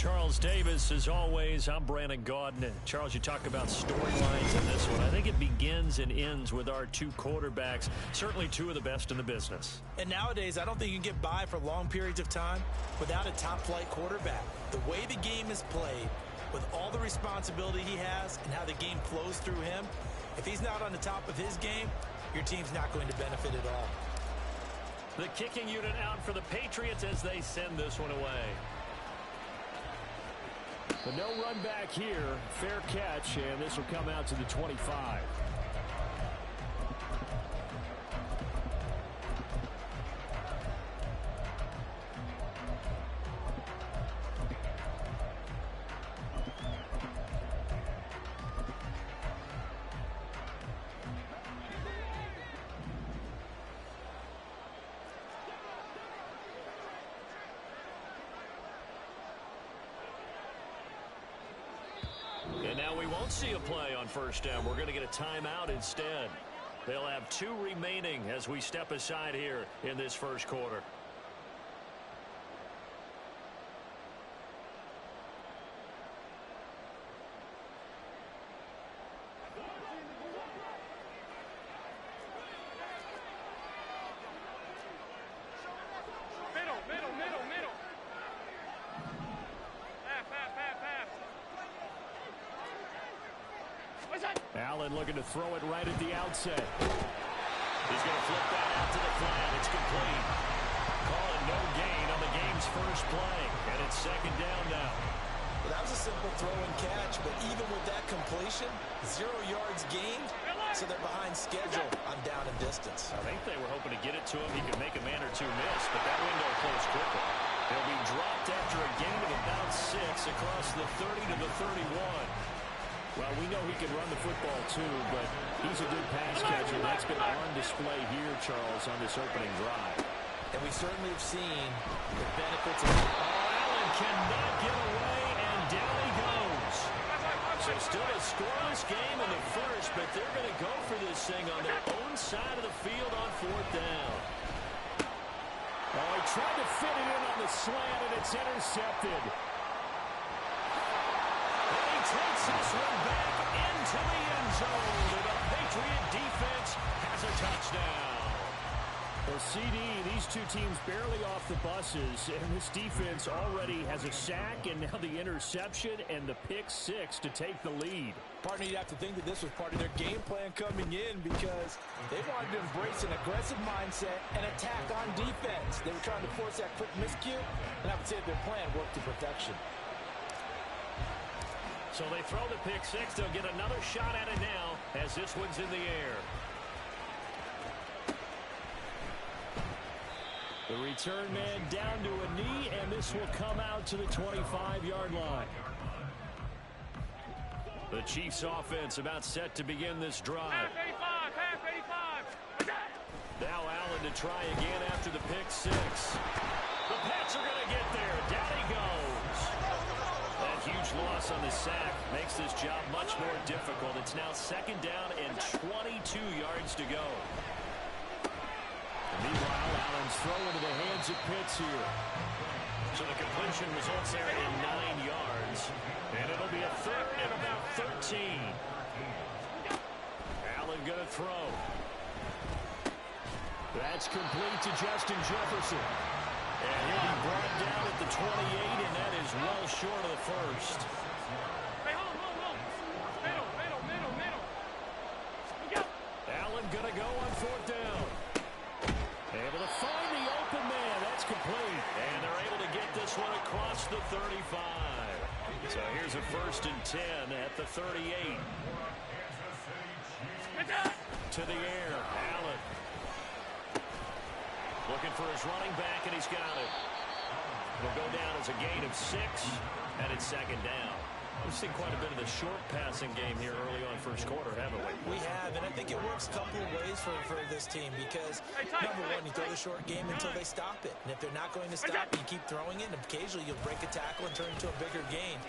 Charles Davis, as always, I'm Brandon Gaudin. Charles, you talk about storylines in this one. I think it begins and ends with our two quarterbacks, certainly two of the best in the business. And nowadays, I don't think you can get by for long periods of time without a top-flight quarterback. The way the game is played, with all the responsibility he has and how the game flows through him, if he's not on the top of his game, your team's not going to benefit at all. The kicking unit out for the Patriots as they send this one away. But no run back here. Fair catch, and this will come out to the 25. And now we won't see a play on first down. We're going to get a timeout instead. They'll have two remaining as we step aside here in this first quarter. Allen looking to throw it right at the outset. He's going to flip that out to the flat. It's complete. Call it no gain on the game's first play. And it's second down now. Well, that was a simple throw and catch, but even with that completion, 0 yards gained, so they're behind schedule on down and distance. I think they were hoping to get it to him. He could make a man or two miss, but that window closed quickly. He'll be dropped after a gain of about 6 across the 30 to the 31. Well, we know he can run the football, too, but he's a good pass catcher. That's been on display here, Charles, on this opening drive. And we certainly have seen the benefits of it. Allen cannot get away, and down he goes. So still a scoreless game in the first, but they're going to go for this thing on their own side of the field on fourth down. Oh, he tried to fit it in on the slant, and it's intercepted. Takes this one back into the end zone, and the Patriot defense has a touchdown. Well, CD, these two teams barely off the buses, and this defense already has a sack, and now the interception and the pick 6 to take the lead. Partner, you'd have to think that this was part of their game plan coming in because they wanted to embrace an aggressive mindset and attack on defense. They were trying to force that quick miscue, and I would say their plan worked to perfection. So they throw the pick 6. They'll get another shot at it now as this one's in the air. The return man down to a knee, and this will come out to the 25-yard line. The Chiefs offense about set to begin this drive. Half 85. Now Allen to try again after the pick 6. The Pats are going to get there. Down he goes. That huge loss on the sack makes this job much more difficult. It's now second down and 22 yards to go. And meanwhile, Allen's throw into the hands of Pitts here. So the completion results there in 9 yards. And it'll be a third and about 13. Allen going to throw. That's complete to Justin Jefferson. And he'll be brought down at the 28, and that is well short of the first. Hey, hold. Middle. Allen going to go on fourth down. Able to find the open man. That's complete. And they're able to get this one across the 35. So here's a 1st and 10 at the 38. To the air, Allen. Looking for his running back, and he's got it. It'll go down as a gain of 6, and it's second down. We've seen quite a bit of the short passing game here early on first quarter, haven't we? We have, and I think it works a couple of ways for this team because, number one, you throw the short game until they stop it. And if they're not going to stop it, you keep throwing it, and occasionally you'll break a tackle and turn it into a bigger gain.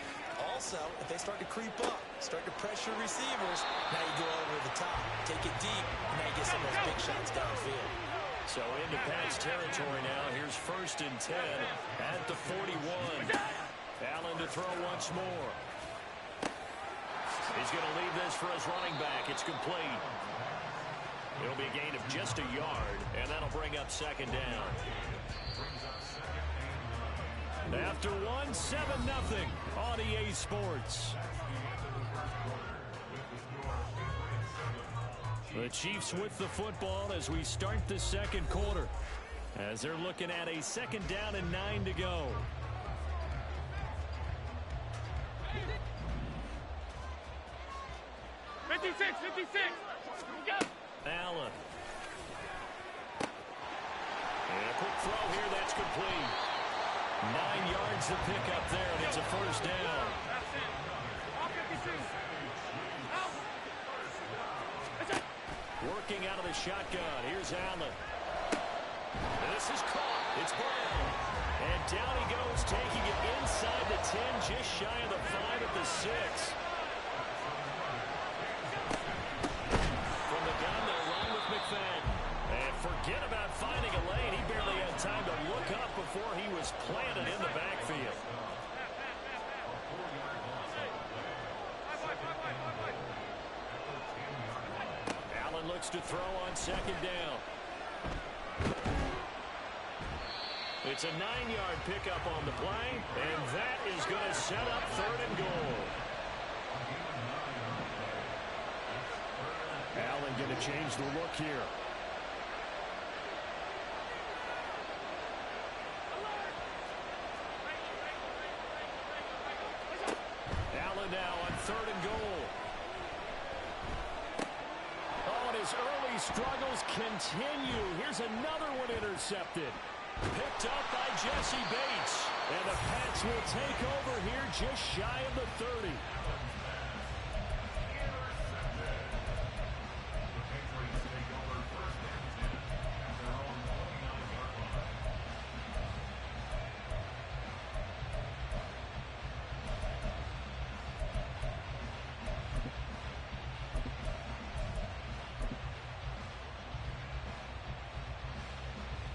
Also, if they start to creep up, start to pressure receivers, now you go over the top, take it deep, and now you get some of those big shots downfield. So into Pats territory now. Here's 1st and 10 at the 41. Allen to throw once more. He's going to leave this for his running back. It's complete. It'll be a gain of just a yard, and that'll bring up second down. After one, 7-0 on EA Sports. The Chiefs with the football as we start the second quarter, as they're looking at a second down and 9 to go. Allen. And a quick throw here, that's complete. 9 yards to pick up there, and it's a first down. Working out of the shotgun. Here's Allen. This is caught. It's Brown. And down he goes, taking it inside the 10, just shy of the 5 at the 6. From the gun, they'll run with McFadden. And forget about finding a lane. He barely had time to look up before he was planted in the backfield. Allen looks to throw on second down. It's a 9-yard pickup on the play, and that is going to set up third and goal. Allen going to change the look here. Allen now on third and goal. Oh, and his early struggles continue. Here's another one intercepted. Picked up by Jesse Bates. And the Pats will take over here just shy of the 30.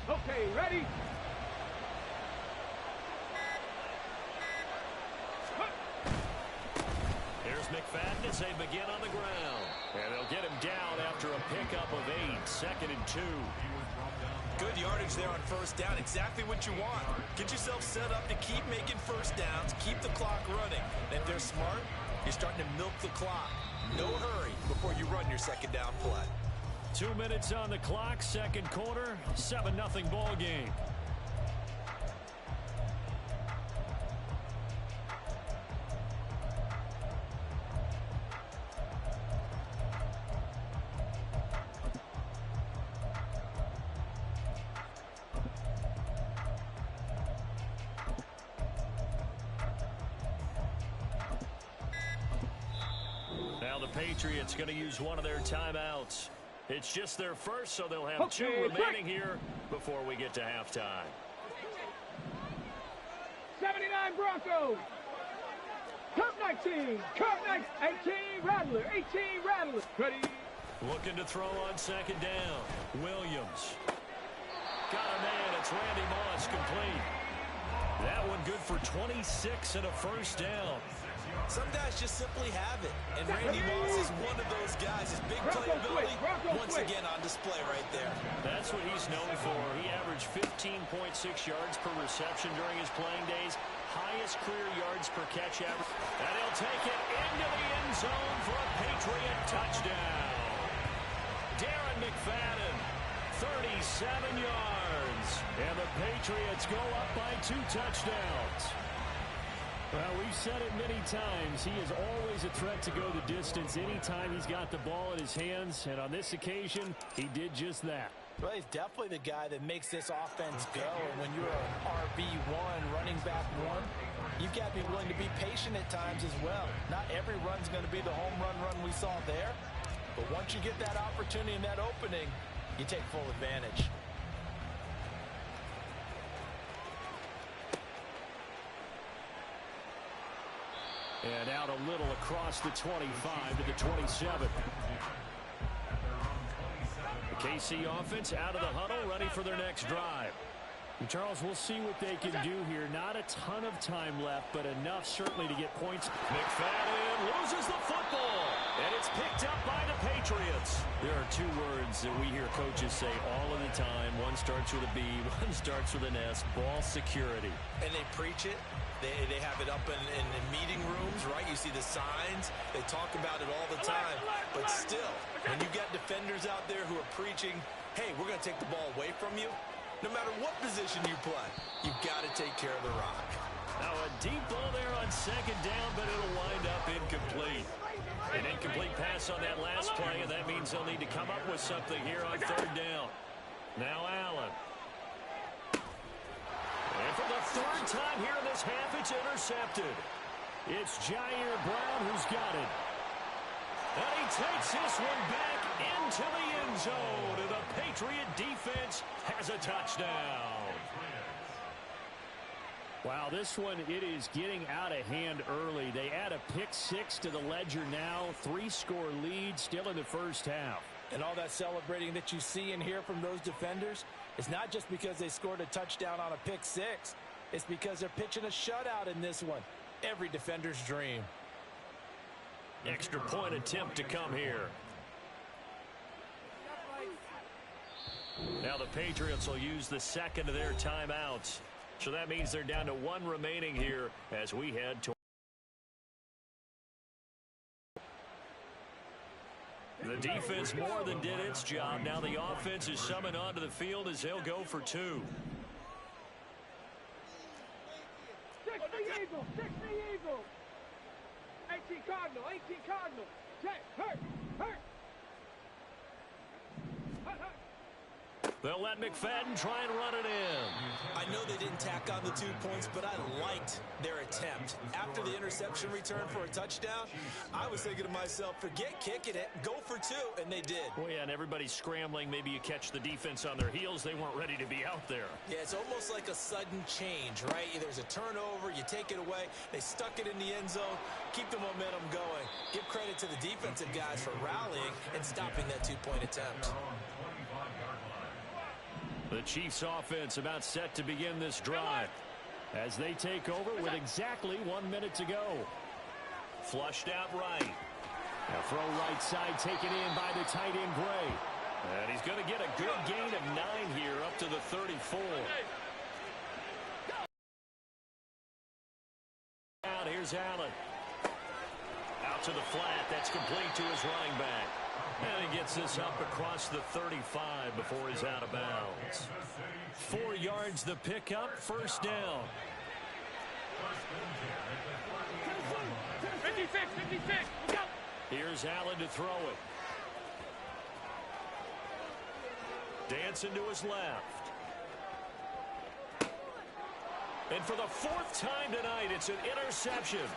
Okay, ready? Here's McFadden as they begin on the ground. And they'll get him down after a pickup of 8, 2nd and 2. Good yardage there on first down. Exactly what you want. Get yourself set up to keep making first downs, keep the clock running. And if they're smart, you're starting to milk the clock. No hurry before you run your second down play. 2 minutes on the clock, second quarter, 7-0 ball game. Now the Patriots going to use one of their timeouts. It's just their first, so they'll have 2 remaining here before we get to halftime. 79 Broncos. Cup 19. Cup 18 Rattler. 18 Rattler. Ready? Looking to throw on second down. Williams. Got a man. It's Randy Moss, complete. That one good for 26 and a first down. Some guys just simply have it. And Randy Moss is one of those guys. His big playability, once again, on display right there. That's what he's known for. He averaged 15.6 yards per reception during his playing days. Highest career yards per catch average. And he'll take it into the end zone for a Patriot touchdown. Darren McFadden, 37 yards. And the Patriots go up by 2 touchdowns. Well, we've said it many times. He is always a threat to go the distance anytime he's got the ball in his hands. And on this occasion, he did just that. Well, he's definitely the guy that makes this offense go. And when you're an RB1, running back 1, you've got to be willing to be patient at times as well. Not every run's going to be the home run we saw there. But once you get that opportunity and that opening, you take full advantage. And out a little across the 25 to the 27. The KC offense out of the huddle, ready for their next drive. Charles, we'll see what they can do here. Not a ton of time left, but enough certainly to get points. McFadden loses the football, and it's picked up by the Patriots. There are two words that we hear coaches say all of the time. One starts with a B, one starts with an S, ball security. And they preach it. They have it up in meeting rooms, right? You see the signs. They talk about it all the time. But still, when you got defenders out there who are preaching, hey, we're going to take the ball away from you, no matter what position you play, you've got to take care of the rock. Now a deep ball there on second down, but it'll wind up incomplete. An incomplete pass on that last play, and that means they'll need to come up with something here on third down. Now Allen. And for the third time here in this half, it's intercepted. It's Jair Brown who's got it. And he takes this one back into the end zone, and the Patriot defense has a touchdown. Wow, this one, it is getting out of hand early. They add a pick six to the ledger now. 3-score lead still in the first half. And all that celebrating that you see and hear from those defenders is not just because they scored a touchdown on a pick six. It's because they're pitching a shutout in this one. Every defender's dream. Extra point attempt to come here. Now the Patriots will use the second of their timeouts. So that means they're down to one remaining here as we head to the defense more than did its job. Now the offense is summoned onto the field as they'll go for two. 6 the Eagles, 6 the Eagles. 18 Cardinal, 18 Cardinal. Check, hurt. They'll let McFadden try and run it in. I know they didn't tack on the 2 points, but I liked their attempt. After the interception return for a touchdown, I was thinking to myself, forget kicking it, go for 2, and they did. Well, yeah, and everybody's scrambling. Maybe you catch the defense on their heels. They weren't ready to be out there. Yeah, it's almost like a sudden change, right? There's a turnover, you take it away, they stuck it in the end zone, keep the momentum going. Give credit to the defensive guys for rallying and stopping that 2-point attempt. The Chiefs offense about set to begin this drive as they take over with exactly 1 minute to go. Flushed out right. A throw right side taken in by the tight end Gray. And he's going to get a good gain of 9 here up to the 34. Out, here's Allen. Out to the flat. That's complete to his running back. And he gets this up across the 35 before he's out of bounds. 4 yards the pickup, first down. 56. Go. Here's Allen to throw it. Dancing to his left. And for the 4th time tonight, it's an interception.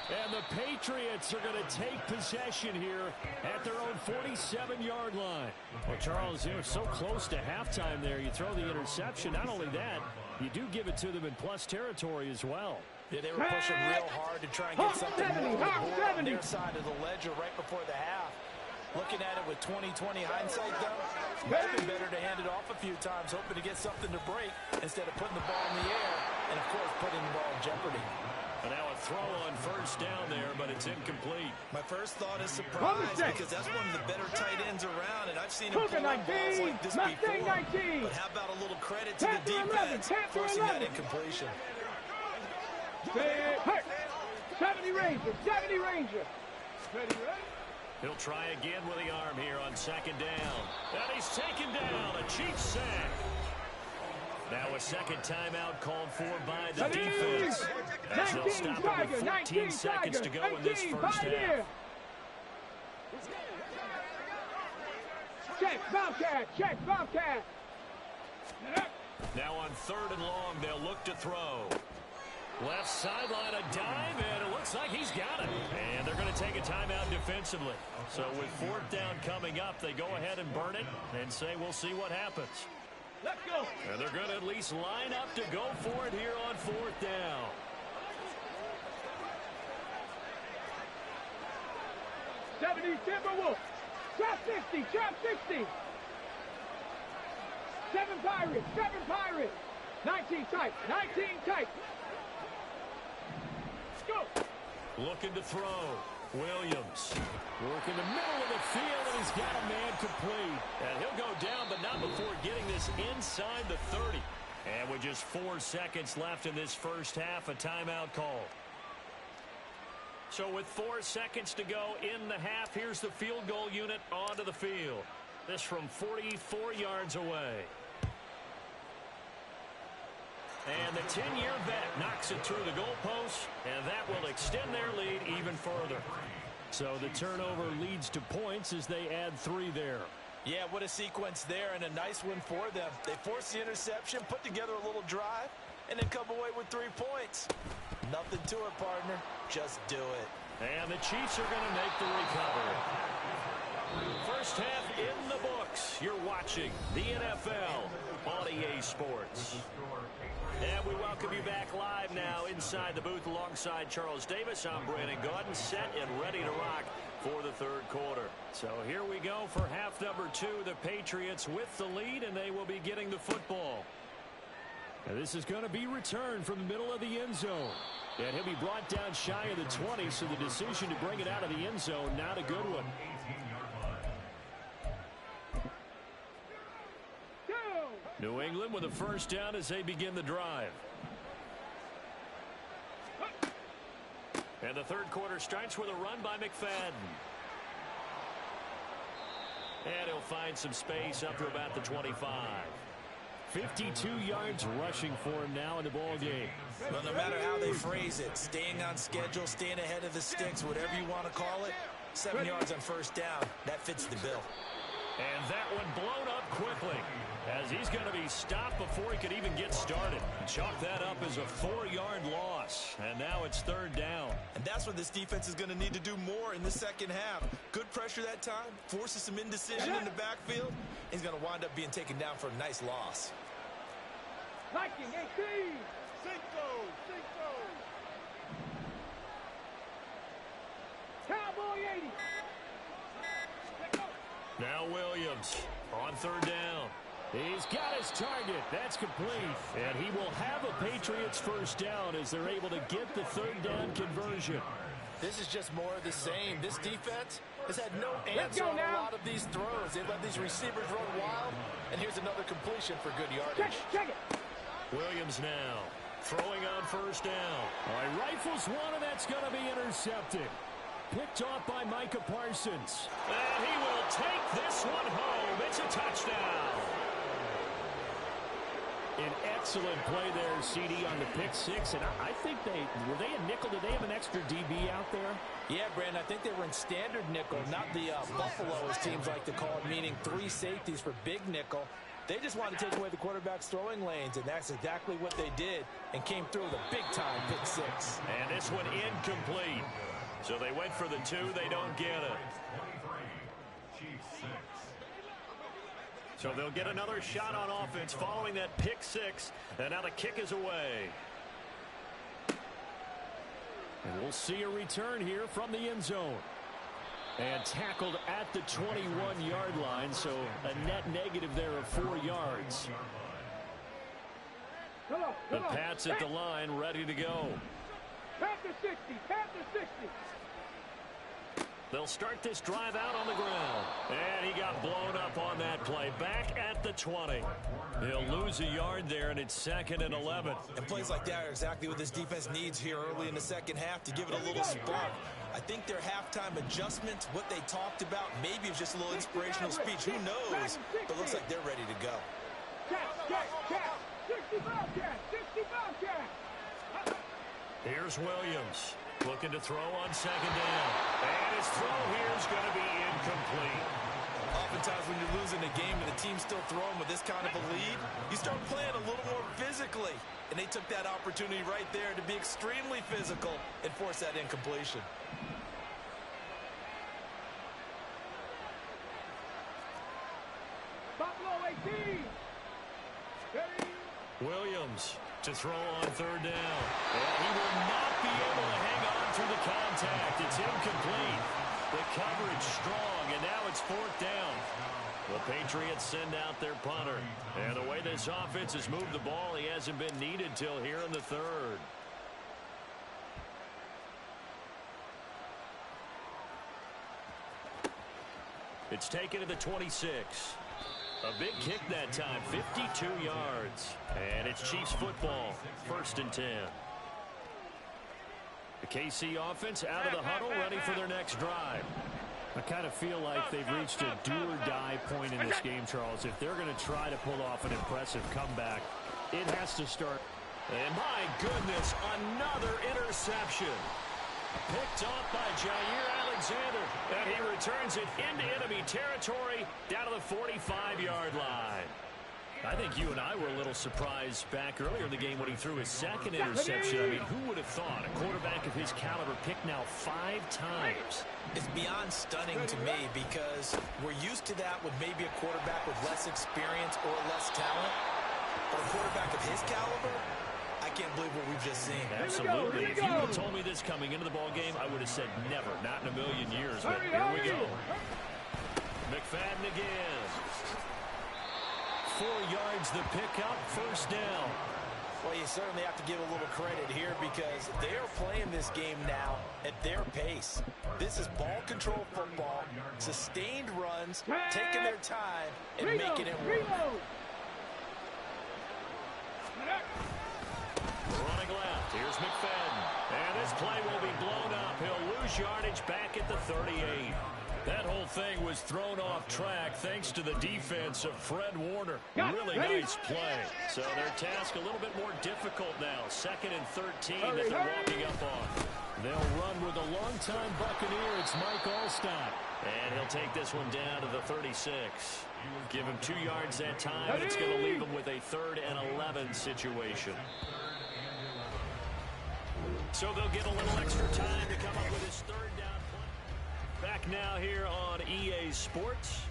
And the Patriots are going to take possession here at their own 47-yard line. Well, Charles, you're so close to halftime there. You throw the interception. Not only that, you do give it to them in plus territory as well. Yeah, they were pushing real hard to try and get something more on their side of the ledger right before the half. Looking at it with 20/20 hindsight, though, might have been better to hand it off a few times, hoping to get something to break instead of putting the ball in the air and, of course, putting the ball in jeopardy. And now a throw on first down there, but it's incomplete. My first thought is surprise because that's one of the better tight ends around, and I've seen him pull up balls like this before. But how about a little credit to the defense forcing that incompletion? 70 Ranger. Ready? He'll try again with the arm here on second down. And he's taken down. A Chiefs sack. Now a second timeout called for by the defense. As they'll stop it with 14 seconds to go in this first half. Check, Bobcat. Now on 3rd and long, they'll look to throw. Left sideline, a dive, and it looks like he's got it. And they're going to take a timeout defensively. So with 4th down coming up, they go ahead and burn it and say we'll see what happens. Let's go. And they're going to at least line up to go for it here on 4th down. '70 Timberwolves. Trap 60. 7 Pirates, 7 Pirates. 19 tight, 19 tight. Let's go. Looking to throw. Williams. Work in the middle of the field, and he's got a man complete. And he'll go down, but not before getting this inside the 30. And with just 4 seconds left in this first half, a timeout call. So with 4 seconds to go in the half, here's the field goal unit onto the field. This from 44 yards away. And the 10-year vet knocks it through the goalpost, and that will extend their lead even further. So the turnover leads to points as they add 3 there. Yeah, what a sequence there, and a nice one for them. They force the interception, put together a little drive, and then come away with 3 points. Nothing to it, partner. Just do it. And the Chiefs are going to make the recovery. First half in the books. You're watching the NFL on EA Sports. And we welcome you back live now inside the booth alongside Charles Davis. I'm Brandon Gaudin, set and ready to rock for the third quarter. So here we go for half number 2. The Patriots with the lead, and they will be getting the football. And this is going to be returned from the middle of the end zone. And he'll be brought down shy of the 20, so the decision to bring it out of the end zone, not a good one. New England with a first down as they begin the drive. And the third quarter starts with a run by McFadden. And he'll find some space up to about the 25. 52 yards rushing for him now in the ball game. Well, no matter how they phrase it, staying on schedule, staying ahead of the sticks, whatever you want to call it, 7 yards on first down, that fits the bill. And that one blown up quickly as he's going to be stopped before he could even get started. Chalk that up as a 4-yard loss, and now it's third down. And that's what this defense is going to need to do more in the second half. Good pressure that time, forces some indecision in the backfield. He's going to wind up being taken down for a nice loss. Viking 18. Cinco. Cowboy 80. Now Williams on third down. He's got his target. That's complete. And he will have a Patriots first down as they're able to get the third down conversion. This is just more of the same. This defense has had no answer on a lot of these throws. They let these receivers run wild. And here's another completion for good yardage. Check it. Williams now throwing on first down. All right, rifles one, and that's going to be intercepted. Picked off by Micah Parsons. And he will take this one home. It's a touchdown. An excellent play there, CD, on the pick 6. And I think were they a nickel? Did they have an extra DB out there? Yeah, Brandon, I think they were in standard nickel, not the Buffalo, as teams like to call it, meaning 3 safeties for big nickel. They just wanted to take away the quarterback's throwing lanes, and that's exactly what they did, and came through with a big-time pick 6. And this one incomplete. So they went for the 2. They don't get it. So they'll get another shot on offense following that pick 6. And now the kick is away. And we'll see a return here from the end zone. And tackled at the 21-yard line, so a net negative there of 4 yards. The Pats at the line, ready to go. Panther 60. They'll start this drive out on the ground. And he got blown up on that play. Back at the 20. He'll lose a yard there, and it's 2nd and 11. And plays like that are exactly what this defense needs here early in the second half to give it a little spark. I think their halftime adjustments, what they talked about, maybe it was just a little inspirational speech. Who knows? But it looks like they're ready to go. Cat. 65 cat. Here's Williams looking to throw on second down. And his throw here is going to be incomplete. Oftentimes when you're losing a game and the team's still throwing with this kind of a lead, you start playing a little more physically. And they took that opportunity right there to be extremely physical and force that incompletion. Buffalo 18. Williams to throw on third down. And he will not be able to hang on through the contact. It's incomplete. The coverage strong, and now it's 4th down. The Patriots send out their punter. And the way this offense has moved the ball, he hasn't been needed till here in the 3rd. It's taken to the 26. A big kick that time, 52 yards. And it's Chiefs football, 1st and 10. The KC offense out of the huddle, ready for their next drive. I kind of feel like they've reached a do-or-die point in this game, Charles. If they're going to try to pull off an impressive comeback, it has to start. And my goodness, another interception. Picked off by Jair Alexander. And he returns it into enemy territory down to the 45-yard line. I think you and I were a little surprised back earlier in the game when he threw his 2nd interception. I mean, who would have thought a quarterback of his caliber picked now 5 times? It's beyond stunning to me because we're used to that with maybe a quarterback with less experience or less talent. But a quarterback of his caliber, I can't believe what we've just seen. Absolutely. If you would have told me this coming into the ball game, I would have said never, not in a million years. But here we go. McFadden again. 4 yards the pickup, 1st down. Well, you certainly have to give a little credit here because they are playing this game now at their pace. This is ball control football, sustained runs, taking their time and making it work. Running left, here's McFadden. And this play will be blown up. He'll lose yardage back at the 38. That whole thing was thrown off track thanks to the defense of Fred Warner. Really nice play. So their task a little bit more difficult now. 2nd and 13 that they're walking up on. They'll run with a longtime Buccaneer. It's Mike Allstott. And he'll take this one down to the 36. Give him 2 yards that time. It's going to leave him with a 3rd and 11 situation. So they'll get a little extra time to come up with his 3rd down play. Back now here on EA Sports.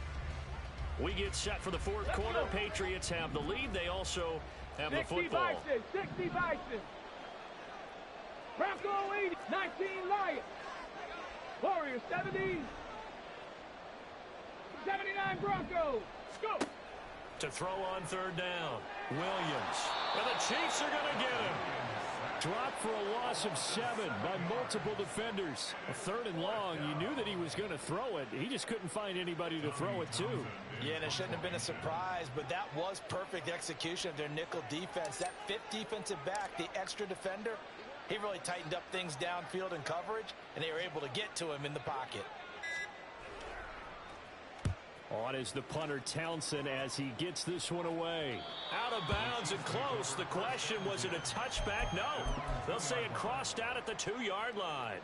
We get set for the 4th quarter. Patriots have the lead. They also have the football. 60 Bison. Bronco 80. 19 Lions. Warriors 70. 79 Broncos. Go. To throw on 3rd down. Williams. And the Chiefs are going to get him. Dropped for a loss of 7 by multiple defenders. A 3rd and long. You knew that he was going to throw it. He just couldn't find anybody to throw it to. Yeah, and it shouldn't have been a surprise, but that was perfect execution of their nickel defense. That 5th defensive back, the extra defender, he really tightened up things downfield in coverage, and they were able to get to him in the pocket. On is the punter Townsend as he gets this one away. Out of bounds and close. The question, was it a touchback? No. They'll say it crossed out at the 2-yard line.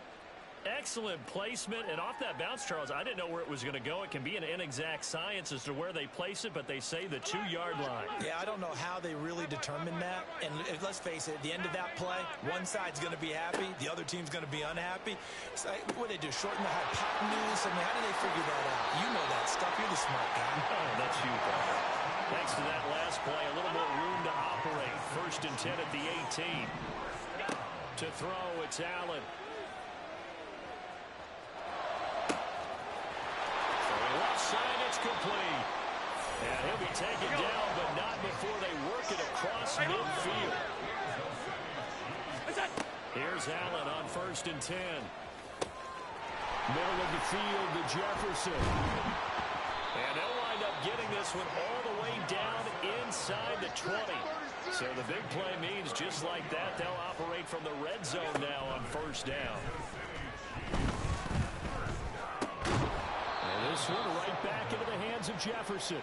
Excellent placement. And off that bounce, Charles, I didn't know where it was going to go. It can be an inexact science as to where they place it, but they say the 2-yard line. Yeah, I don't know how they really determine that. And let's face it, at the end of that play, one side's going to be happy, the other team's going to be unhappy. It's like, what do they do, shorten the hypotenuse? I mean, how do they figure that out? You know that stuff. You're the smart guy. Oh, that's you, Bob. Thanks to that last play, a little more room to operate. 1st and 10 at the 18. To throw, it's Allen. Side, it's complete. And he'll be taken down, but not before they work it across midfield. Here's Allen on 1st and 10. Middle of the field to Jefferson. And they'll wind up getting this one all the way down inside the 20. So the big play means just like that, they'll operate from the red zone now on 1st down. This one right back into the hands of Jefferson.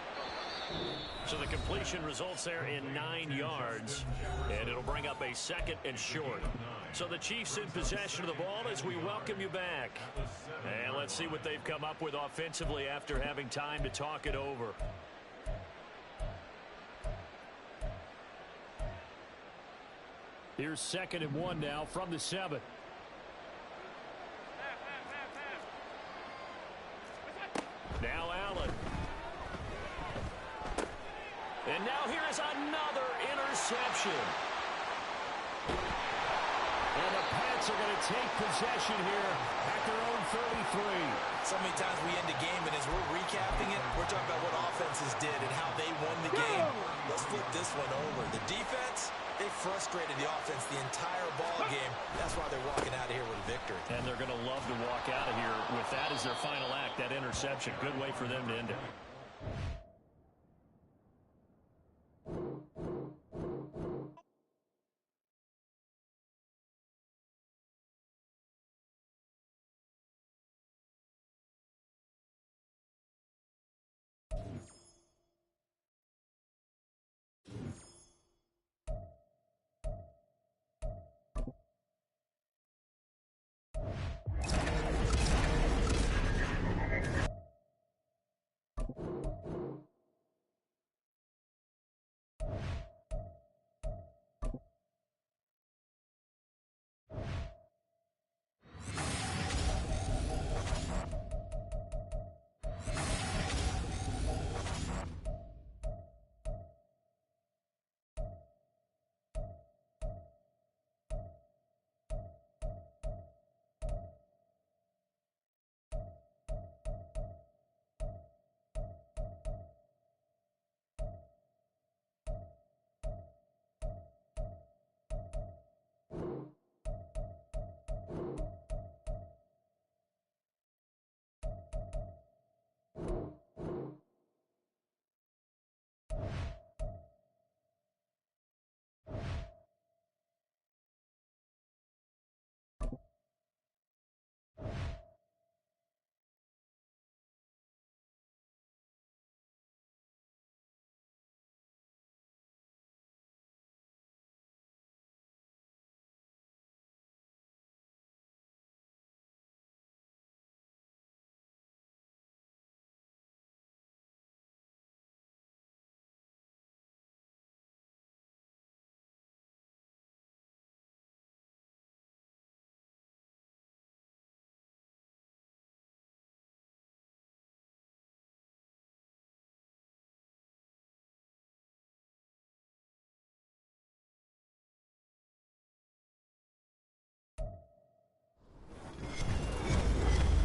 So the completion results there in 9 yards, and it'll bring up a 2nd and short. So the Chiefs in possession of the ball as we welcome you back. And let's see what they've come up with offensively after having time to talk it over. Here's 2nd and 1 now from the 7. Now Allen. And now here is another interception. And the Pats are going to take possession here at their own 33. So many times we end a game, and as we're recapping it, we're talking about what offenses did and how they won the game. Let's flip this one over. The defense, they frustrated the offense the entire ball game. That's why they're walking out of here with a victory. And they're going to love to walk out of here with that as their final act, that interception. Good way for them to end it.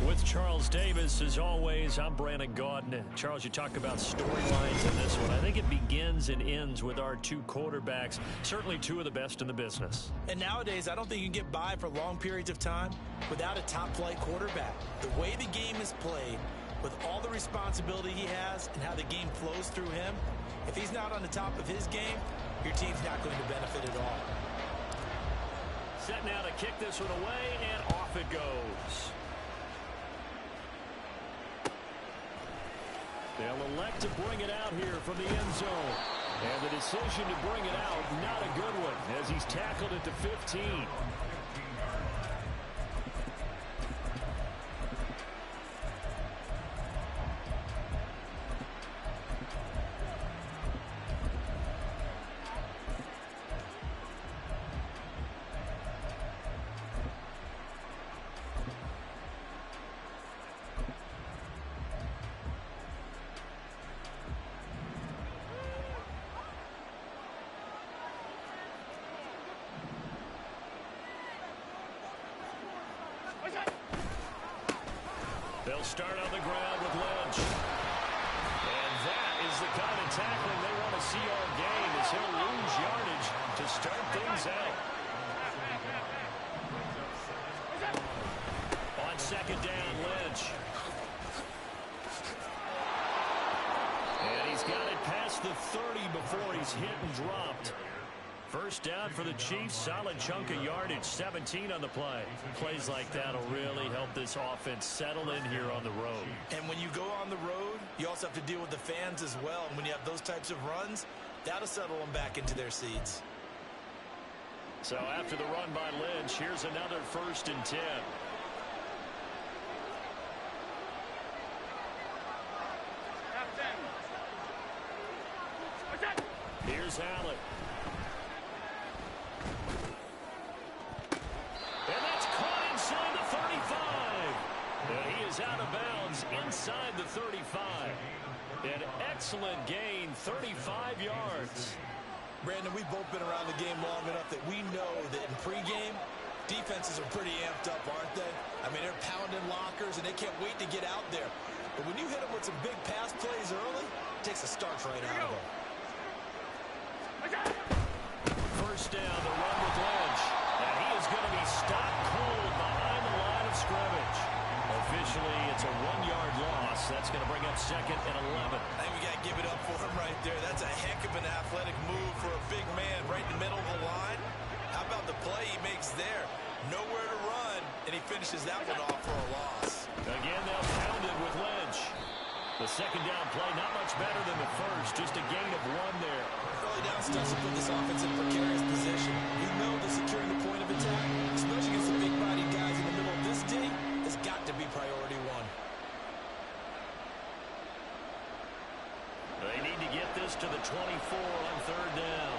With Charles Davis, as always, I'm Brandon Gaudin. Charles, you talk about storylines in this one. I think it begins and ends with our two quarterbacks, certainly two of the best in the business. And nowadays, I don't think you can get by for long periods of time without a top-flight quarterback. The way the game is played, with all the responsibility he has and how the game flows through him, if he's not on the top of his game, your team's not going to benefit at all. Set now to kick this one away, and off it goes. They'll elect to bring it out here from the end zone. And the decision to bring it out, not a good one, as he's tackled it to 15. They'll start on the ground with Lynch. And that is the kind of tackling they want to see all game, as he'll lose yardage to start things out. On second down, Lynch. And he's got it past the 30 before he's hit and dropped. First down for the Chiefs, solid chunk of yardage, 17 on the play. Plays like that will really help this offense settle in here on the road. And when you go on the road, you also have to deal with the fans as well. And when you have those types of runs, that'll settle them back into their seats. So after the run by Lynch, here's another 1st and 10. Here's Allen. Out of bounds inside the 35. An excellent gain, 35 yards. Brandon, we've both been around the game long enough that we know that in pregame, Defenses are pretty amped up, aren't they? I mean, they're pounding lockers, and they can't wait to get out there. But when you hit them with some big pass plays early, it takes a starch right out of them. First down, the run with Lynch. And he is going to be stopped cold behind the line of scrimmage. Officially, it's a 1-yard loss. That's going to bring up 2nd and 11. I think we got to give it up for him right there. That's a heck of an athletic move for a big man right in the middle of the line. How about the play he makes there? Nowhere to run, and he finishes that one off for a loss. Again, they'll pound it with Lynch. The second down play, not much better than the first, just a gain of 1 there. Early down starts to put this offense in a precarious position. You know that securing the point of attack, especially against the big-bodied guys in the middle of this team, has got to be priority 1. They need to get this to the 24 on 3rd down.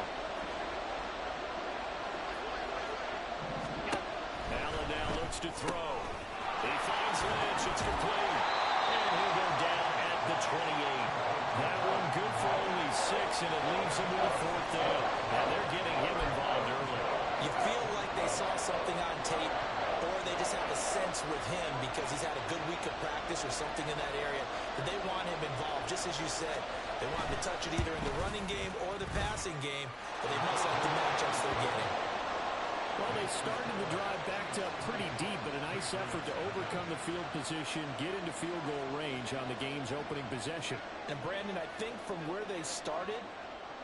Allen now looks to throw. He finds Lynch. It's complete. And he'll go down at the 28. That one good for only 6, and it leaves him with a 4th down. And they're getting him involved early. You feel like they saw something on tape, or they just have a sense with him because he's had a good week of practice or something in that area that they want him involved, just as you said. They want him to touch it either in the running game or the passing game, but they must like the matchups they're getting. Well, they started the drive backed up pretty deep, but a nice effort to overcome the field position, get into field goal range on the game's opening possession. And, Brandon, I think from where they started,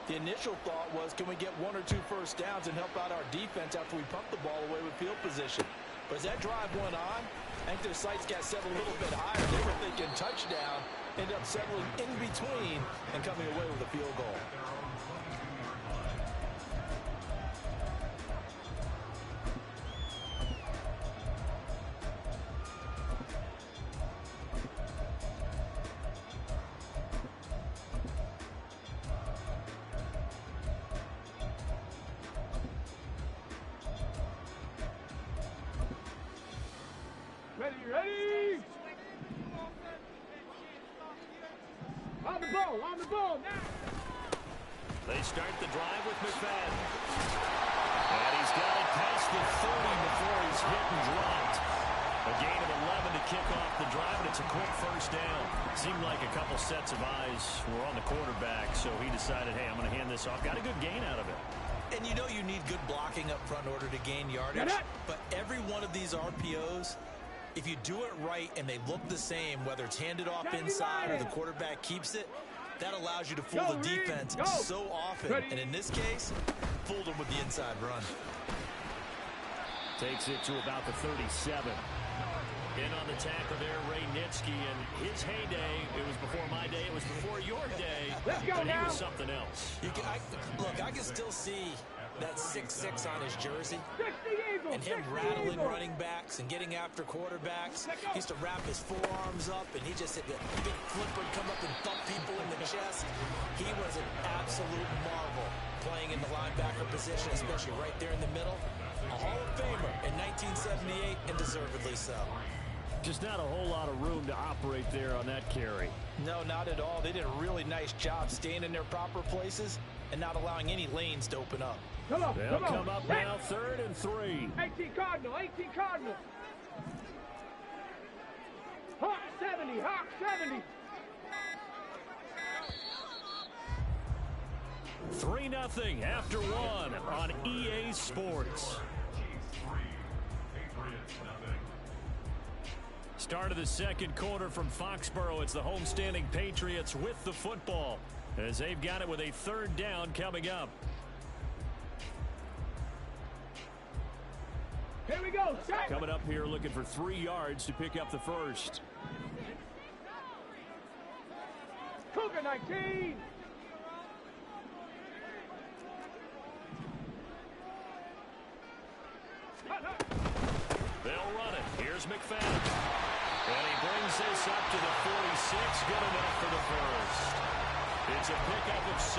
the initial thought was, can we get 1 or 2 first downs and help out our defense after we pump the ball away with field position? But as that drive went on, I think their sights got set a little bit higher. They were thinking touchdown, ended up settling in between and coming away with a field goal. Ready! On the ball, now! They start the drive with McFadden. And he's got it past the 30 before he's hit and dropped. A gain of 11 to kick off the drive, and it's a quick first down. Seemed like a couple sets of eyes were on the quarterback, so he decided, hey, I'm going to hand this off. Got a good gain out of it. And you know you need good blocking up front in order to gain yardage. But every one of these RPOs, if you do it right and they look the same, whether it's handed off inside or the quarterback keeps it, that allows you to fool the defense so often. And in this case, fooled them with the inside run. Takes it to about the 37. In on the tackle there, Ray Nitschke. And his heyday, it was before my day, it was before your day. But he was something else. Look, I can still see that 6'6" on his jersey, and him rattling running backs and getting after quarterbacks. He used to wrap his forearms up, and he just hit the big flipper, come up and thump people in the chest. He was an absolute marvel playing in the linebacker position, especially right there in the middle. A Hall of Famer in 1978, and deservedly so. Just not a whole lot of room to operate there on that carry. No, not at all. They did a really nice job staying in their proper places and not allowing any lanes to open up. They'll come up now, 3rd and 3. 18 Cardinal, 18 Cardinal. Hawk 70, Hawk 70. 3-0 after 1 on EA Sports. Start of the second quarter from Foxborough. It's the homestanding Patriots with the football as they've got it with a 3rd down coming up. Here we go. Coming up here looking for 3 yards to pick up the first. Cougar 19. They'll run it. Here's McFadden. And he brings this up to the 46. Good enough for the first. It's a pickup of 6.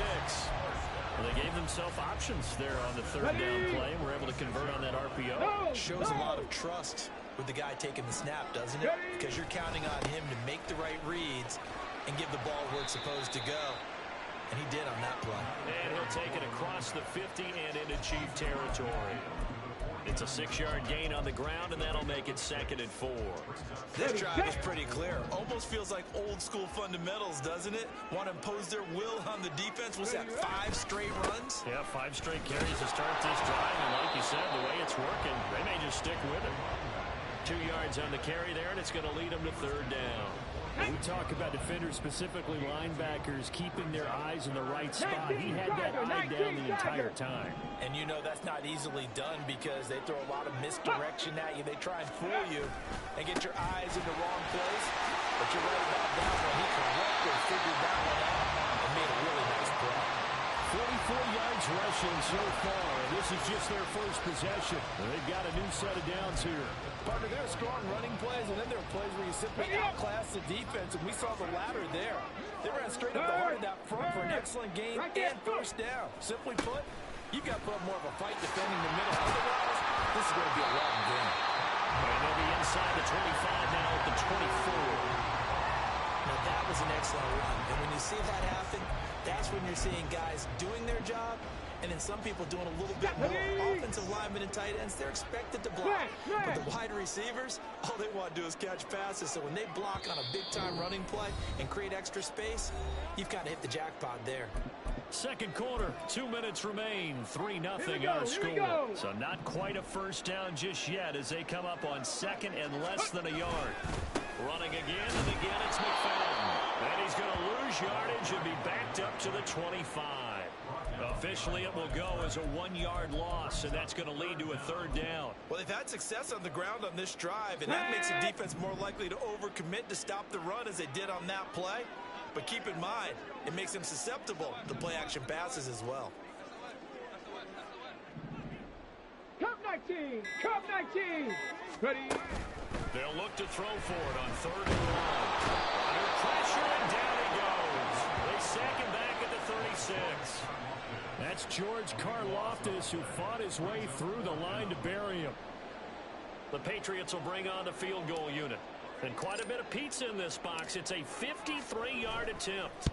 Well, they gave themselves options there on the 3rd down play. We're able to convert on that RPO. Shows a lot of trust with the guy taking the snap, doesn't it? Because you're counting on him to make the right reads and give the ball where it's supposed to go. And he did on that play. And he'll take it across the 50 and into Chief territory. It's a 6-yard gain on the ground, and that'll make it 2nd and 4. This drive is pretty clear. Almost feels like old school fundamentals, doesn't it? Want to impose their will on the defense. What's that, 5 straight runs? Yeah, 5 straight carries to start this drive, and like you said, the way it's working, they may just stick with it. 2 yards on the carry there, and it's going to lead them to 3rd down. When we talk about defenders, specifically linebackers, keeping their eyes in the right spot. He had that eye down the entire time. And you know that's not easily done because they throw a lot of misdirection at you. They try and fool you and get your eyes in the wrong place. But you're right about that one. He correctly figured that one out and made a really nice play. 44 yards rushing so far. This is just their first possession. They've got a new set of downs here. Partner, there are strong running plays, and then there are plays where you simply outclass the defense, and we saw the latter there. They ran straight up the heart of that front for an excellent gain and 1st down. Simply put, you've got to put up more of a fight defending the middle. Otherwise, this is going to be a long game. And they'll be inside the 25 now at the 24. Now, that was an excellent run. And when you see that happen, that's when you're seeing guys doing their job and then some people doing a little bit more. Offensive linemen and tight ends, they're expected to block. But the wide receivers, all they want to do is catch passes. So when they block on a big-time running play and create extra space, you've got to hit the jackpot there. 2nd quarter, 2 minutes remain, 3-0 our score. So not quite a 1st down just yet as they come up on 2nd and less than a yard. Running again, and again it's McFadden. And he's going to lose yardage and be backed up to the 25. Officially, it will go as a 1-yard loss, and that's going to lead to a 3rd down. Well, they've had success on the ground on this drive, and that makes the defense more likely to overcommit to stop the run as they did on that play. But keep in mind, it makes them susceptible to play-action passes as well. Cup 19! Cup 19! Ready? They'll look to throw for it on 3rd and long. Under pressure, and down he goes. They sack him back at the 36. That's George Karlaftis, who fought his way through the line to bury him. The Patriots will bring on the field goal unit. And quite a bit of pizza in this box. It's a 53-yard attempt.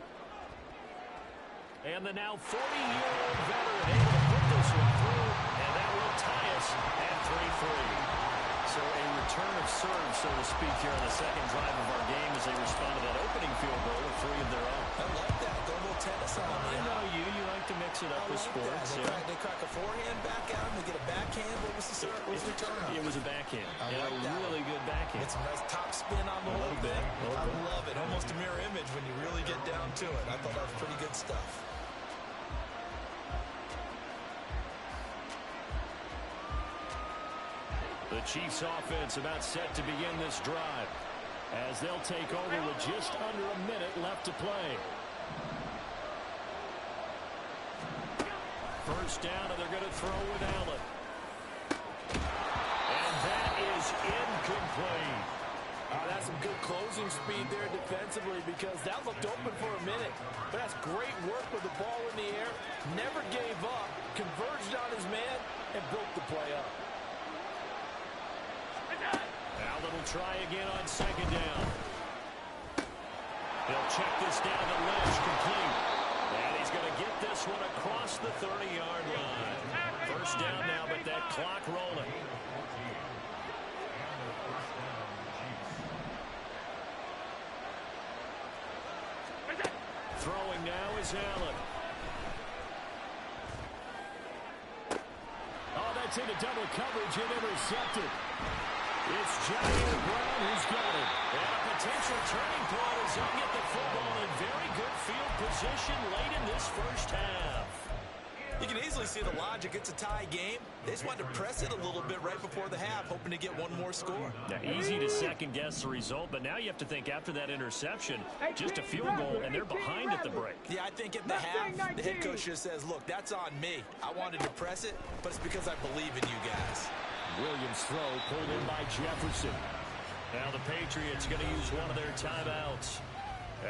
And the now 40-year-old veteran able to put this one through, and that will tie us at 3-3. So a return of serve, so to speak, here on the 2nd drive of our game as they respond to that opening field goal with 3 of their own. I like that. Throw a little tennis on me. I know you like to mix it up with sports. They crack a forehand back out, and they get a backhand. What was the return on? It was a backhand. I like that. Really good backhand. Get some nice top spin on the whole thing. I love it. Almost a mirror image when you really get down to it. I thought that was pretty good stuff. The Chiefs offense about set to begin this drive as they'll take over with just under a minute left to play. 1st down, and they're going to throw with Allen. And that is incomplete. That's some good closing speed there defensively because that looked open for a minute. But that's great work with the ball in the air. Never gave up, converged on his man, and broke the play up. Allen will try again on 2nd down. He'll check this down to Lynch, complete. And he's going to get this one across the 30-yard line. 1st down now, but that clock rolling. Throwing now is Allen. Oh, that's into double coverage and intercepted. It's Johnny Brown who's got it. And a potential turning point as they'll get the football in very good field position late in this 1st half. You can easily see the logic. It's a tie game. They just wanted to press it a little bit right before the half, hoping to get one more score. Now, easy to second-guess the result, but now you have to think after that interception, just a field goal, and they're behind at the break. Yeah, I think at the half, the head coach just says, look, that's on me. I wanted to press it, but it's because I believe in you guys. Williams' throw pulled in by Jefferson. Now the Patriots going to use one of their timeouts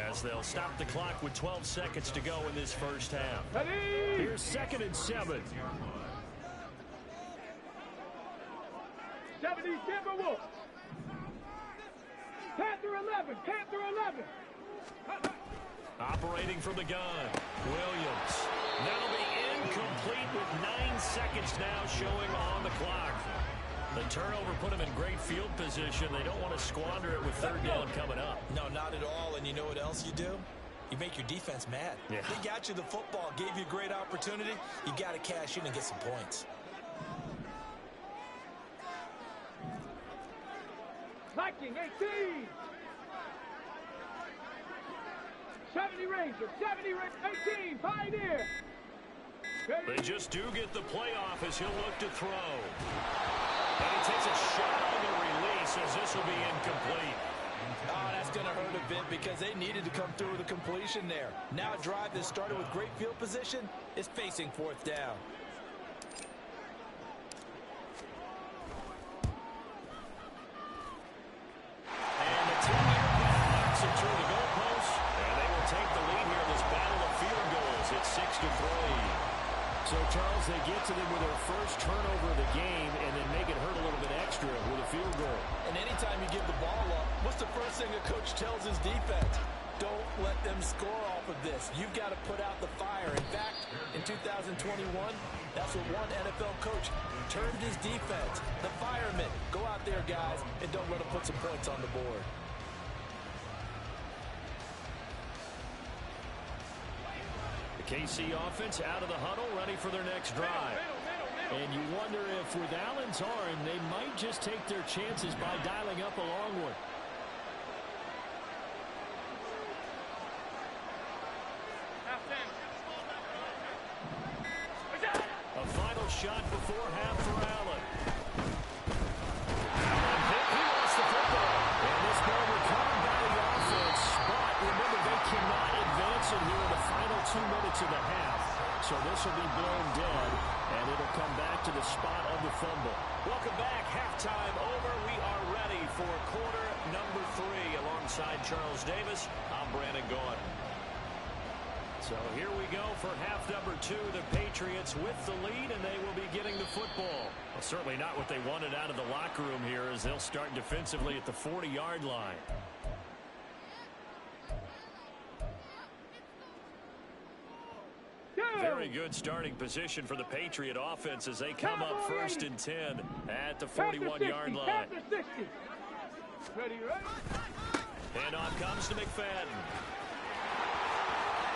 as they'll stop the clock with 12 seconds to go in this 1st half. Here's 2nd and 7. 70 Timberwolves. Panther 11. Panther 11. Operating from the gun. Williams. That'll be incomplete with 9 seconds now showing on the clock. The turnover put them in great field position. They don't want to squander it with third down coming up. No, not at all. And you know what else you do? You make your defense mad. Yeah. They got you the football, gave you a great opportunity. You got to cash in and get some points. Viking 18. 70 Rangers, 70 Rangers, 18, Pioneer. They just do get the playoff as he'll look to throw. And he takes a shot on the release as this will be incomplete. Oh, that's going to hurt a bit because they needed to come through with a completion there. Now a drive that started with great field position is facing fourth down. And the team here knocks it through the goalpost. And they will take the lead here in this battle of field goals. It's 6-3. So, Charles, they get to them with their first turnover of the game and then make it hurt a little bit extra with a field goal. And anytime you give the ball up, what's the first thing a coach tells his defense? Don't let them score off of this. You've got to put out the fire. In fact, in 2021, that's what one NFL coach termed his defense. The firemen. Go out there, guys, and don't let them put some points on the board. KC offense out of the huddle, ready for their next drive. And you wonder if with Allen's arm, they might just take their chances by dialing up a long one. A final shot before half for Allen. He lost the football. And this ball recovered by the offense. But remember, they cannot advance it here in the final 2 minutes of the half. So this will be blown dead, and it'll come back to the spot of the fumble. Welcome back. Halftime over. We are ready for quarter number 3. Alongside Charles Davis, I'm Brandon Gaudin. So here we go for half number 2. The Patriots with the lead, and they will be getting the football. Well, certainly not what they wanted out of the locker room here as they'll start defensively at the 40-yard line. Very good starting position for the Patriot offense as they come up 1st and 10 at the 41-yard line. Ready, Handoff comes to McFadden.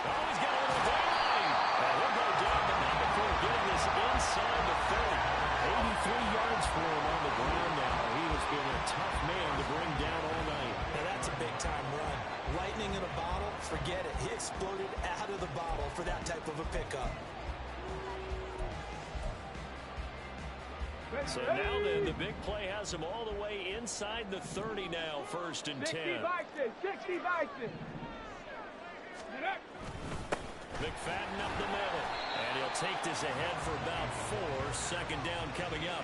Oh, he's got a little down. And he'll go down, but not before getting this inside the 30. 83 yards for him on the ground now. He has been a tough man to bring down all night. Now that's a big-time run. Lightning in a bottle, forget it. He exploded out of the bottle for that type of a pickup. So now then, the big play has him all the way inside the 30 now, 1st and 10. 60 Bison. McFadden up the middle. And he'll take this ahead for about 4. 2nd down coming up.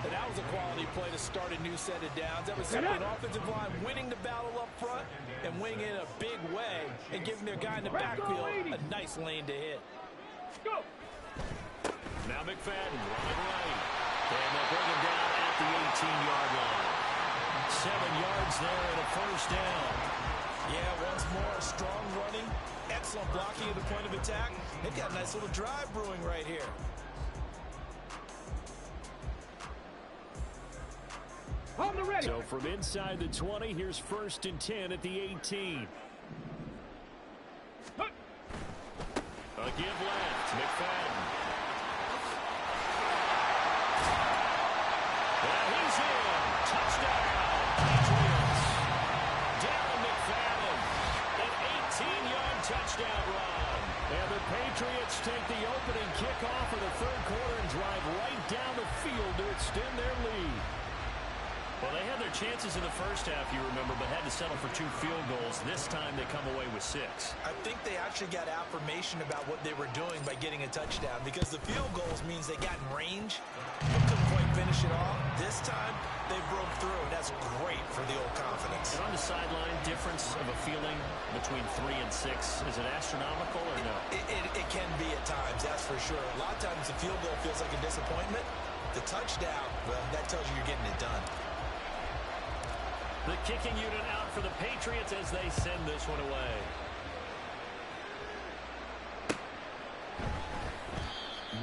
And that was a quality play to start a new set of downs. That was simply an offensive line winning the battle up front and winning in a big way and giving their guy in the backfield a nice lane to hit. Go. Now McFadden running right. And they'll bring him down at the 18-yard line. 7 yards there and a 1st down. Yeah, once more, strong running, excellent blocking at the point of attack. They've got a nice little drive brewing right here. On the ready. So from inside the 20, here's 1st and 10 at the 18. A give left. McFadden. And he's in. Touchdown. Patriots. Darren McFadden. An 18-yard touchdown run. And the Patriots take the opening kickoff of the 3rd quarter and drive right down the field to extend their lead. Well, they had their chances in the 1st half, you remember, but had to settle for 2 field goals. This time they come away with 6. I think they actually got affirmation about what they were doing by getting a touchdown because the field goals means they got in range but couldn't quite finish it off. This time, they broke through, and that's great for the old confidence. And on the sideline, difference of a feeling between 3 and 6, is it astronomical or no? It can be at times, that's for sure. A lot of times the field goal feels like a disappointment. The touchdown, well, that tells you you're getting it done. The kicking unit out for the Patriots as they send this one away.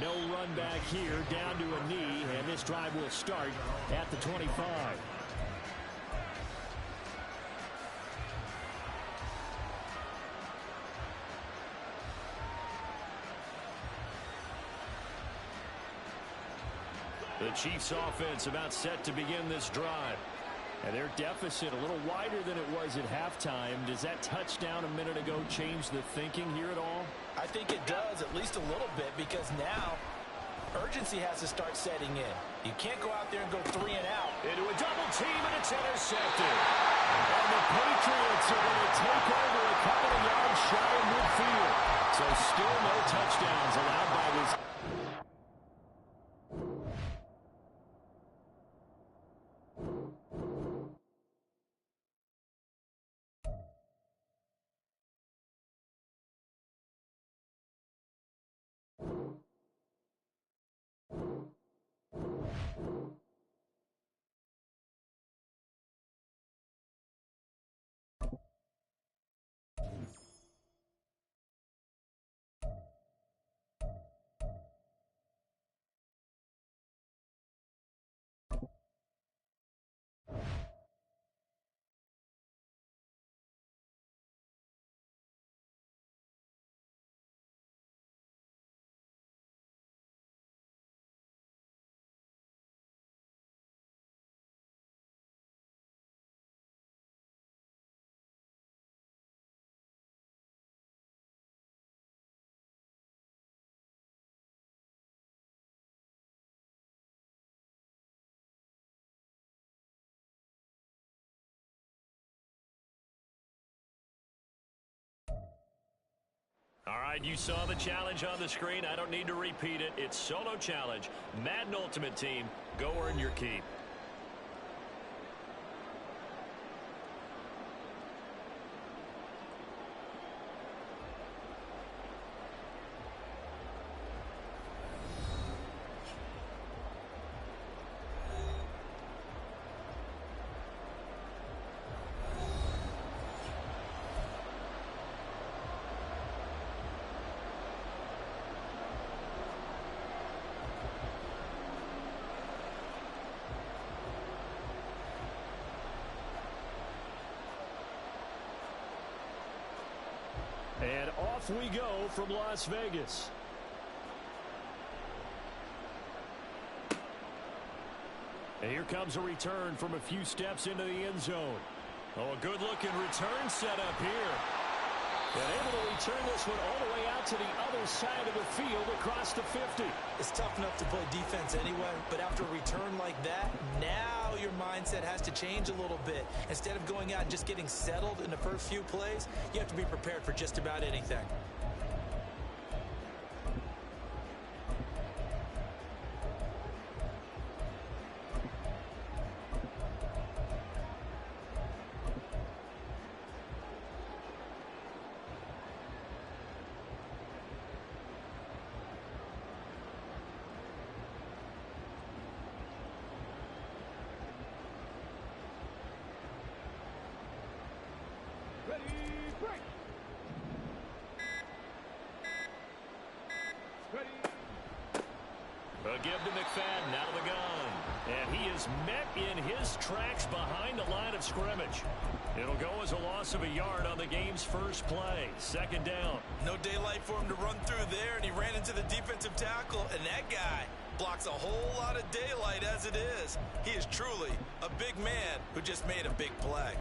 No run back here, down to a knee, and this drive will start at the 25. The Chiefs offense about set to begin this drive. And their deficit a little wider than it was at halftime. Does that touchdown a minute ago change the thinking here at all? I think it does, at least a little bit, because now urgency has to start setting in. You can't go out there and go 3 and out. Into a double team, and it's intercepted. And the Patriots are going to take over a couple of yards shy of midfield. So still no touchdowns allowed by this. All right, you saw the challenge on the screen. I don't need to repeat it. It's solo challenge. Madden Ultimate Team. Go earn your keep. And off we go from Las Vegas. And here comes a return from a few steps into the end zone. Oh, a good-looking return setup here. And able to return this one all the way out to the other side of the field across the 50. It's tough enough to play defense anyway, but after a return like that, now your mindset has to change a little bit. Instead of going out and just getting settled in the first few plays, you have to be prepared for just about anything. Give to McFadden out of the gun. And he is met in his tracks behind the line of scrimmage. It'll go as a loss of a yard on the game's first play. Second down. No daylight for him to run through there, and he ran into the defensive tackle, and that guy blocks a whole lot of daylight as it is. He is truly a big man who just made a big play.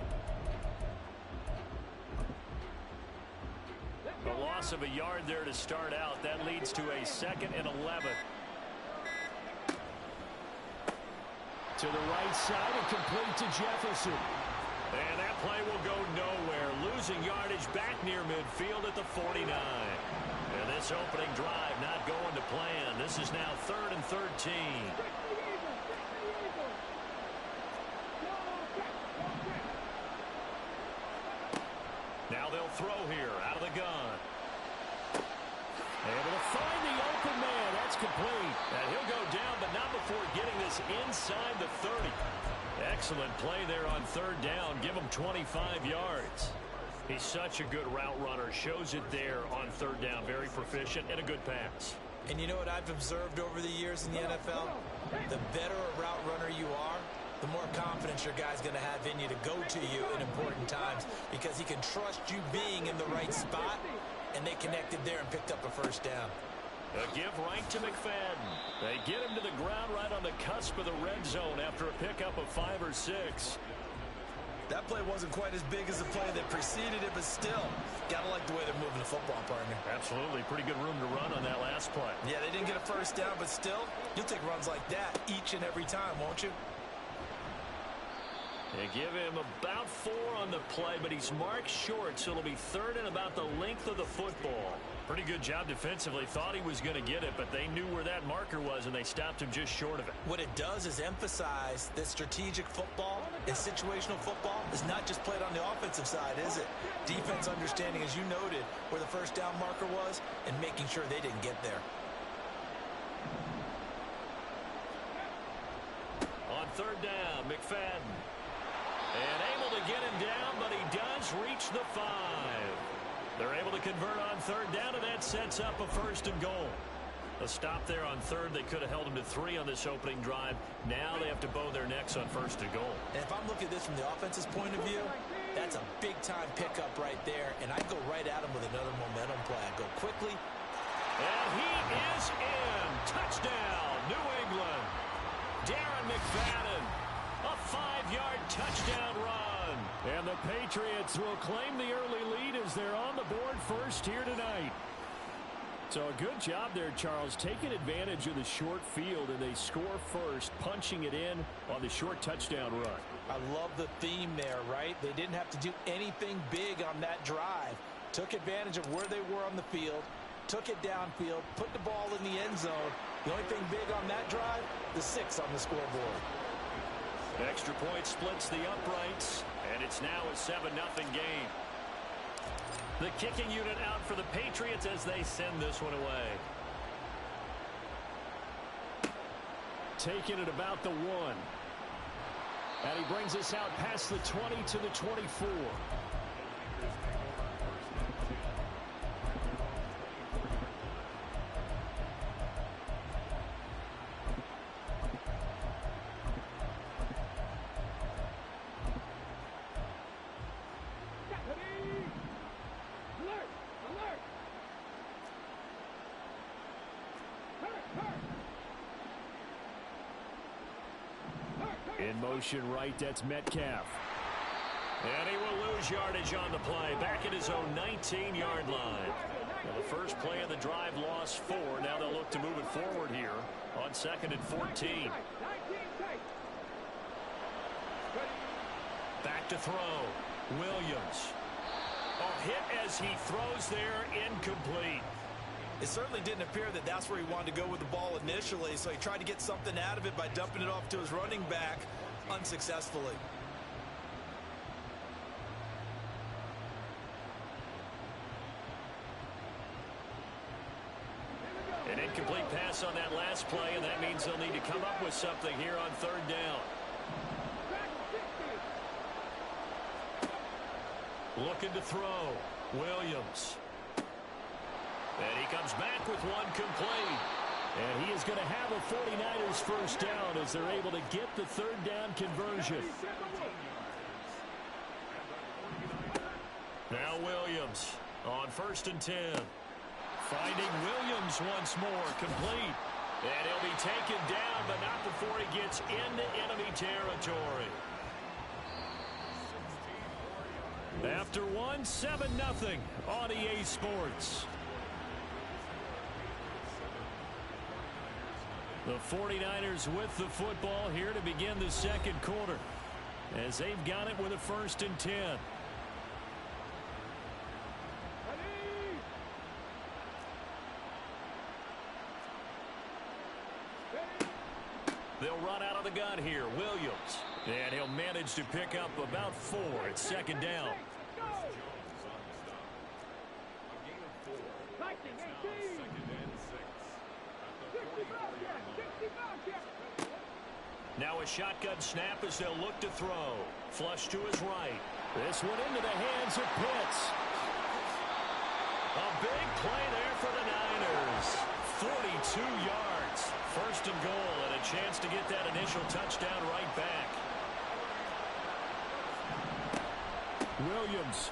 A loss of a yard there to start out. That leads to a 2nd and 11. To the right side and complete to Jefferson. And that play will go nowhere. Losing yardage back near midfield at the 49. And this opening drive not going to plan. This is now 3rd and 13. Now they'll throw here out of the gun. Able to find the open man. That's complete. And he'll go down, but not before getting this inside the 30. Excellent play there on 3rd down. Give him 25 yards. He's such a good route runner. Shows it there on 3rd down. Very proficient and a good pass. And you know what I've observed over the years in the NFL? The better a route runner you are, the more confidence your guy's going to have in you to go to you in important times because he can trust you being in the right spot, and they connected there and picked up a first down. A give right to McFadden. They get him to the ground right on the cusp of the red zone after a pickup of 5 or 6. That play wasn't quite as big as the play that preceded it, but still, gotta like the way they're moving the football, partner. Absolutely. Pretty good room to run on that last play. Yeah, they didn't get a first down, but still, you'll take runs like that each and every time, won't you? They give him about 4 on the play, but he's marked short, so it'll be 3rd and about the length of the football. Pretty good job defensively. Thought he was going to get it, but they knew where that marker was, and they stopped him just short of it. What it does is emphasize that strategic football and situational football is not just played on the offensive side, is it? Defense understanding, as you noted, where the first down marker was and making sure they didn't get there. On 3rd down, McFadden. And able to get him down, but he does reach the 5. They're able to convert on 3rd down, and that sets up a 1st and goal. A stop there on 3rd. They could have held him to 3 on this opening drive. Now they have to bow their necks on 1st and goal. And if I'm looking at this from the offense's point of view, that's a big-time pickup right there, and I'd go right at him with another momentum play. I'd go quickly. And he is in. Touchdown, New England. Darren McFadden. A 5-yard touchdown run. And the Patriots will claim the early lead as they're on the board first here tonight. So a good job there, Charles, taking advantage of the short field, and they score first, punching it in on the short touchdown run. I love the theme there, right? They didn't have to do anything big on that drive. Took advantage of where they were on the field, took it downfield, put the ball in the end zone. The only thing big on that drive, the 6 on the scoreboard. Extra point splits the uprights, and it's now a 7-0 game. The kicking unit out for the Patriots as they send this one away. Taking it about the 1. And he brings us out past the 20 to the 24. In motion right, that's Metcalf. And he will lose yardage on the play, back at his own 19-yard line. Now the first play of the drive lost 4. Now they'll look to move it forward here on 2nd and 14. Back to throw. Williams. A hit as he throws there, incomplete. It certainly didn't appear that that's where he wanted to go with the ball initially, so he tried to get something out of it by dumping it off to his running back unsuccessfully. An incomplete pass on that last play, and that means they'll need to come up with something here on 3rd down. Looking to throw. Williams. And he comes back with one complete. And he is going to have a 49ers first down as they're able to get the 3rd down conversion. Now Williams on 1st and 10. Finding Williams once more, complete. And he'll be taken down, but not before he gets into enemy territory. After 7-0 on EA Sports. The 49ers with the football here to begin the 2nd quarter, as they've got it with a 1st and 10. They'll run out of the gun here. Williams. And he'll manage to pick up about 4 at 2nd down. Now a shotgun snap as they'll look to throw. Flush to his right. This one into the hands of Pitts. A big play there for the Niners. yards. First and goal, and a chance to get that initial touchdown right back. Williams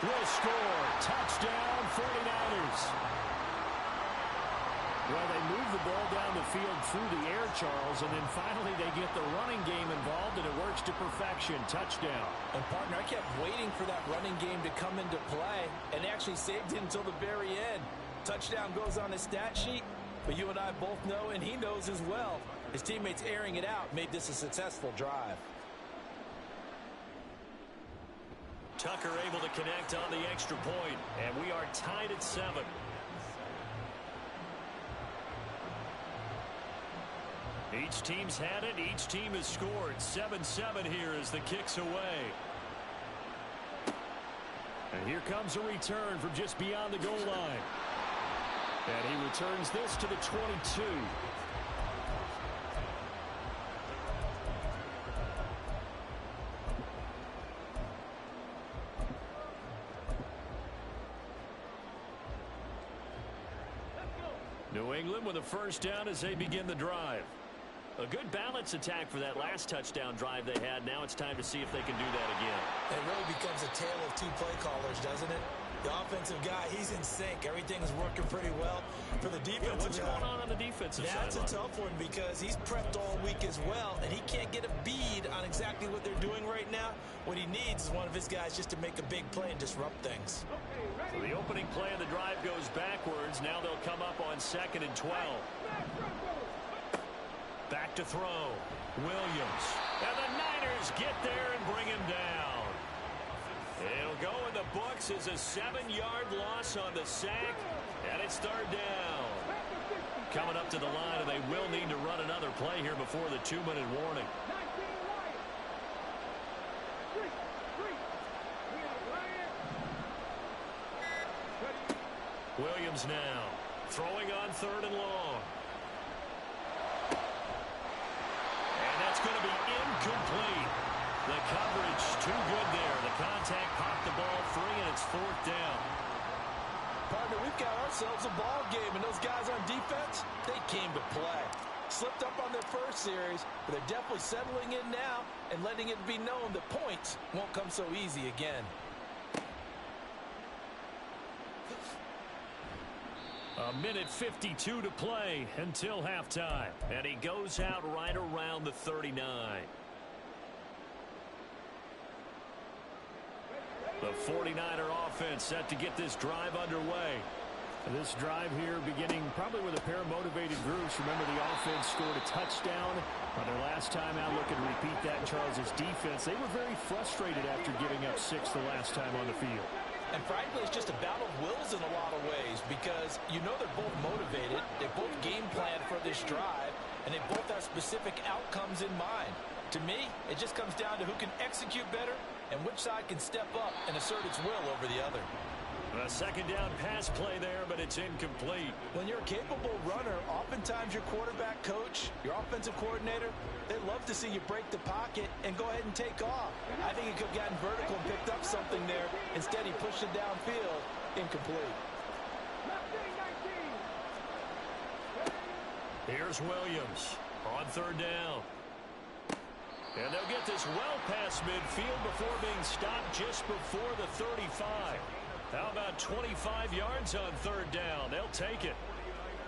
will score. Touchdown, 49ers. Well, they move the ball down the field through the air, Charles, and then finally they get the running game involved, and it works to perfection. Touchdown. And, partner, I kept waiting for that running game to come into play, and they actually saved it until the very end. Touchdown goes on his stat sheet, but you and I both know, and he knows as well, his teammates airing it out made this a successful drive. Tucker able to connect on the extra point, and we are tied at 7. Each team's had it. Each team has scored. 7-7 here as the kick's away. And here comes a return from just beyond the goal line. And he returns this to the 22. New England with a first down as they begin the drive. A good balance attack for that last touchdown drive they had. Now it's time to see if they can do that again. It really becomes a tale of two play callers, doesn't it? The offensive guy, he's in sync. Everything is working pretty well. For the defensive what's going on the defensive side? That's a tough one because he's prepped all week as well, and he can't get a bead on exactly what they're doing right now. What he needs is one of his guys just to make a big play and disrupt things. So the opening play of the drive goes backwards. Now they'll come up on 2nd and 12. Back to throw. Williams. And the Niners get there and bring him down. It'll go in the books as a 7-yard loss on the sack, and it's 3rd down. Coming up to the line, and they will need to run another play here before the 2-minute warning. Williams now throwing on 3rd and long. And that's going to be incomplete. The coverage too good there. The contact popped the ball free, and it's 4th down. Partner, we've got ourselves a ball game, and those guys on defense, they came to play. Slipped up on their first series, but they're definitely settling in now and letting it be known that points won't come so easy again. A minute 52 to play until halftime. And he goes out right around the 39. The 49er offense set to get this drive underway. This drive here beginning probably with a pair of motivated groups. Remember, the offense scored a touchdown on their last time out. Looking to repeat that. Charles's defense, they were very frustrated after giving up 6 the last time on the field. And frankly, it's just a battle of wills in a lot of ways because you know they're both motivated. They both game plan for this drive, and they both have specific outcomes in mind. To me, it just comes down to who can execute better and which side can step up and assert its will over the other. A 2nd down pass play there, but it's incomplete. When you're a capable runner, oftentimes your quarterback coach, your offensive coordinator, they love to see you break the pocket and go ahead and take off. I think he could have gotten vertical and picked up something there. Instead, he pushed it downfield. Incomplete. Here's Williams on 3rd down. And they'll get this well past midfield before being stopped just before the 35. How about 25 yards on 3rd down? They'll take it.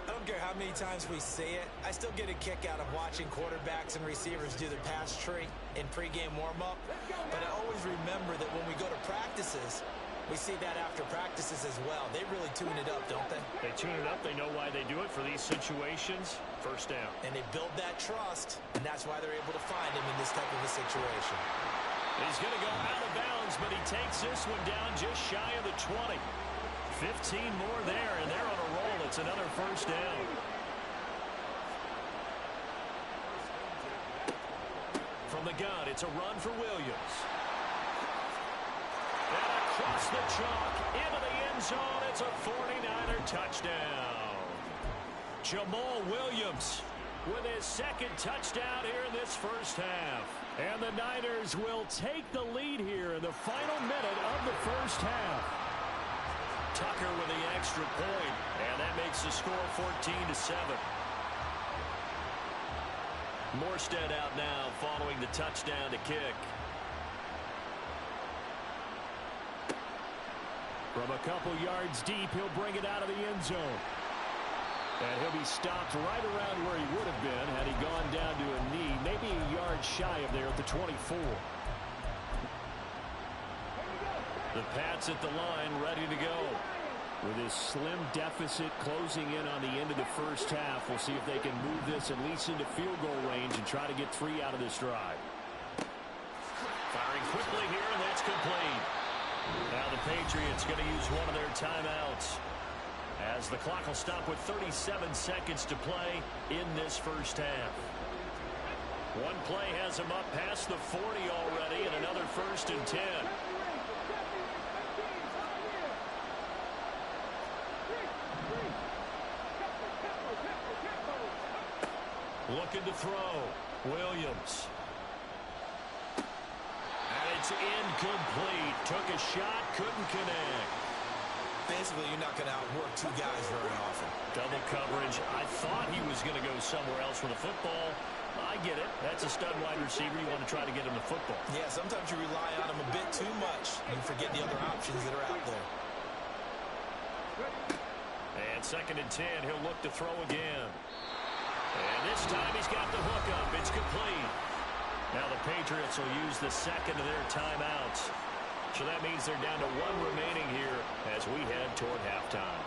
I don't care how many times we see it. I still get a kick out of watching quarterbacks and receivers do the pass tree in pregame warm-up. But I always remember that when we go to practices, we see that after practices as well. They really tune it up, don't they? They tune it up. They know why they do it for these situations. 1st down. And they build that trust, and that's why they're able to find him in this type of a situation. He's going to go out of bounds, but he takes this one down just shy of the 20. 15 more there, and they're on a roll. It's another 1st down. From the gun, it's a run for Williams. And across the chalk, into the end zone, it's a 49er touchdown. Jamal Williams with his 2nd touchdown here in this 1st half. And the Niners will take the lead here in the final minute of the 1st half. Tucker with the extra point, and that makes the score 14-7. Morstead out now following the touchdown to kick. From a couple yards deep, he'll bring it out of the end zone. And he'll be stopped right around where he would have been had he gone down to a knee, maybe a yard shy of there at the 24. The Pats at the line, ready to go. With his slim deficit closing in on the end of the first half, we'll see if they can move this at least into field goal range and try to get 3 out of this drive. Firing quickly here, and that's complete. Now the Patriots going to use one of their timeouts, as the clock will stop with 37 seconds to play in this first half. One play has him up past the 40 already, and another 1st and 10. Looking to throw. Williams. And it's incomplete. Took a shot, couldn't connect. Basically, you're not going to outwork 2 guys very often. Double coverage. I thought he was going to go somewhere else with the football. I get it. That's a stud wide receiver. You want to try to get him the football. Yeah, sometimes you rely on him a bit too much and forget the other options that are out there. And 2nd and 10. He'll look to throw again. And this time he's got the hook up. It's complete. Now the Patriots will use the 2nd of their timeouts. So that means they're down to 1 remaining here as we head toward halftime.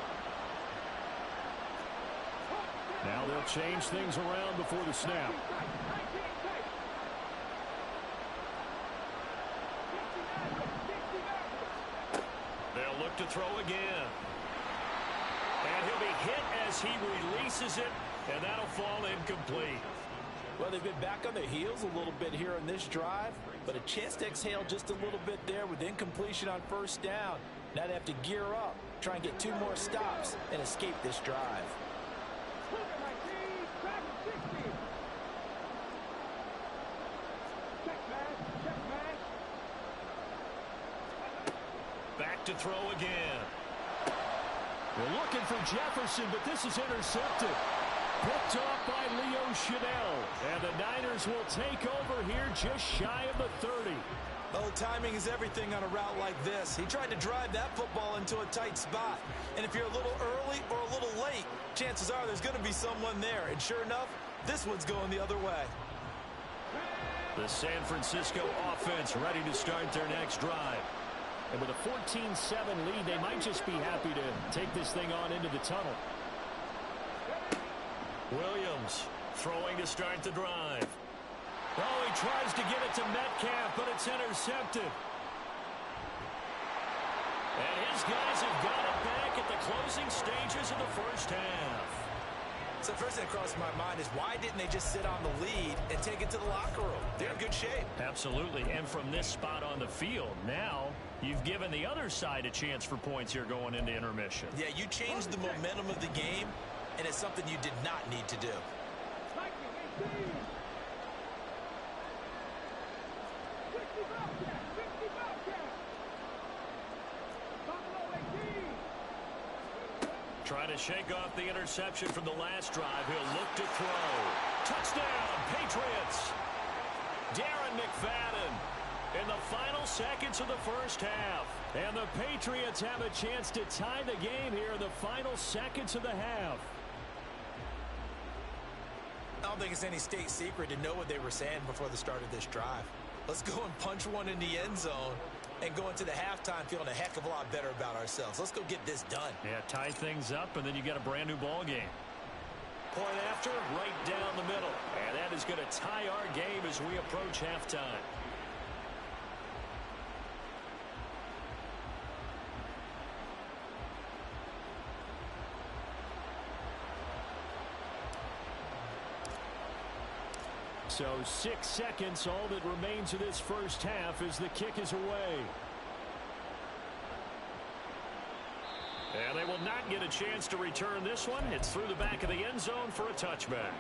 Now they'll change things around before the snap. They'll look to throw again. And he'll be hit as he releases it, and that'll fall incomplete. Well, they've been back on their heels a little bit here in this drive, but a chance to exhale just a little bit there with incompletion on 1st down. Now they have to gear up, try and get 2 more stops, and escape this drive. Back to throw again. They're looking for Jefferson, but this is intercepted. Picked off by Leo Chanel. And the Niners will take over here just shy of the 30. Oh, timing is everything on a route like this. He tried to drive that football into a tight spot. And if you're a little early or a little late, chances are there's going to be someone there. And sure enough, this one's going the other way. The San Francisco offense ready to start their next drive. And with a 14-7 lead, they might just be happy to take this thing on into the tunnel. Williams throwing to start the drive. Oh, he tries to get it to Metcalf, but it's intercepted. And his guys have got it back at the closing stages of the first half. So first thing that crossed my mind is why didn't they just sit on the lead and take it to the locker room? They're in good shape. Absolutely. And from this spot on the field, now you've given the other side a chance for points here going into intermission. Yeah, you changed the momentum of the game, and it's something you did not need to do. Trying to shake off the interception from the last drive. He'll look to throw. Touchdown, Patriots. Darren McFadden in the final seconds of the first half. And the Patriots have a chance to tie the game here in the final seconds of the half. I don't think it's any state secret to know what they were saying before the start of this drive. Let's go and punch one in the end zone and go into the halftime feeling a heck of a lot better about ourselves. Let's go get this done. Yeah, tie things up, and then you get a brand new ball game. Point after, right down the middle. And that is going to tie our game as we approach halftime. So 6 seconds, all that remains of this first half as the kick is away. And they will not get a chance to return this one. It's through the back of the end zone for a touchback.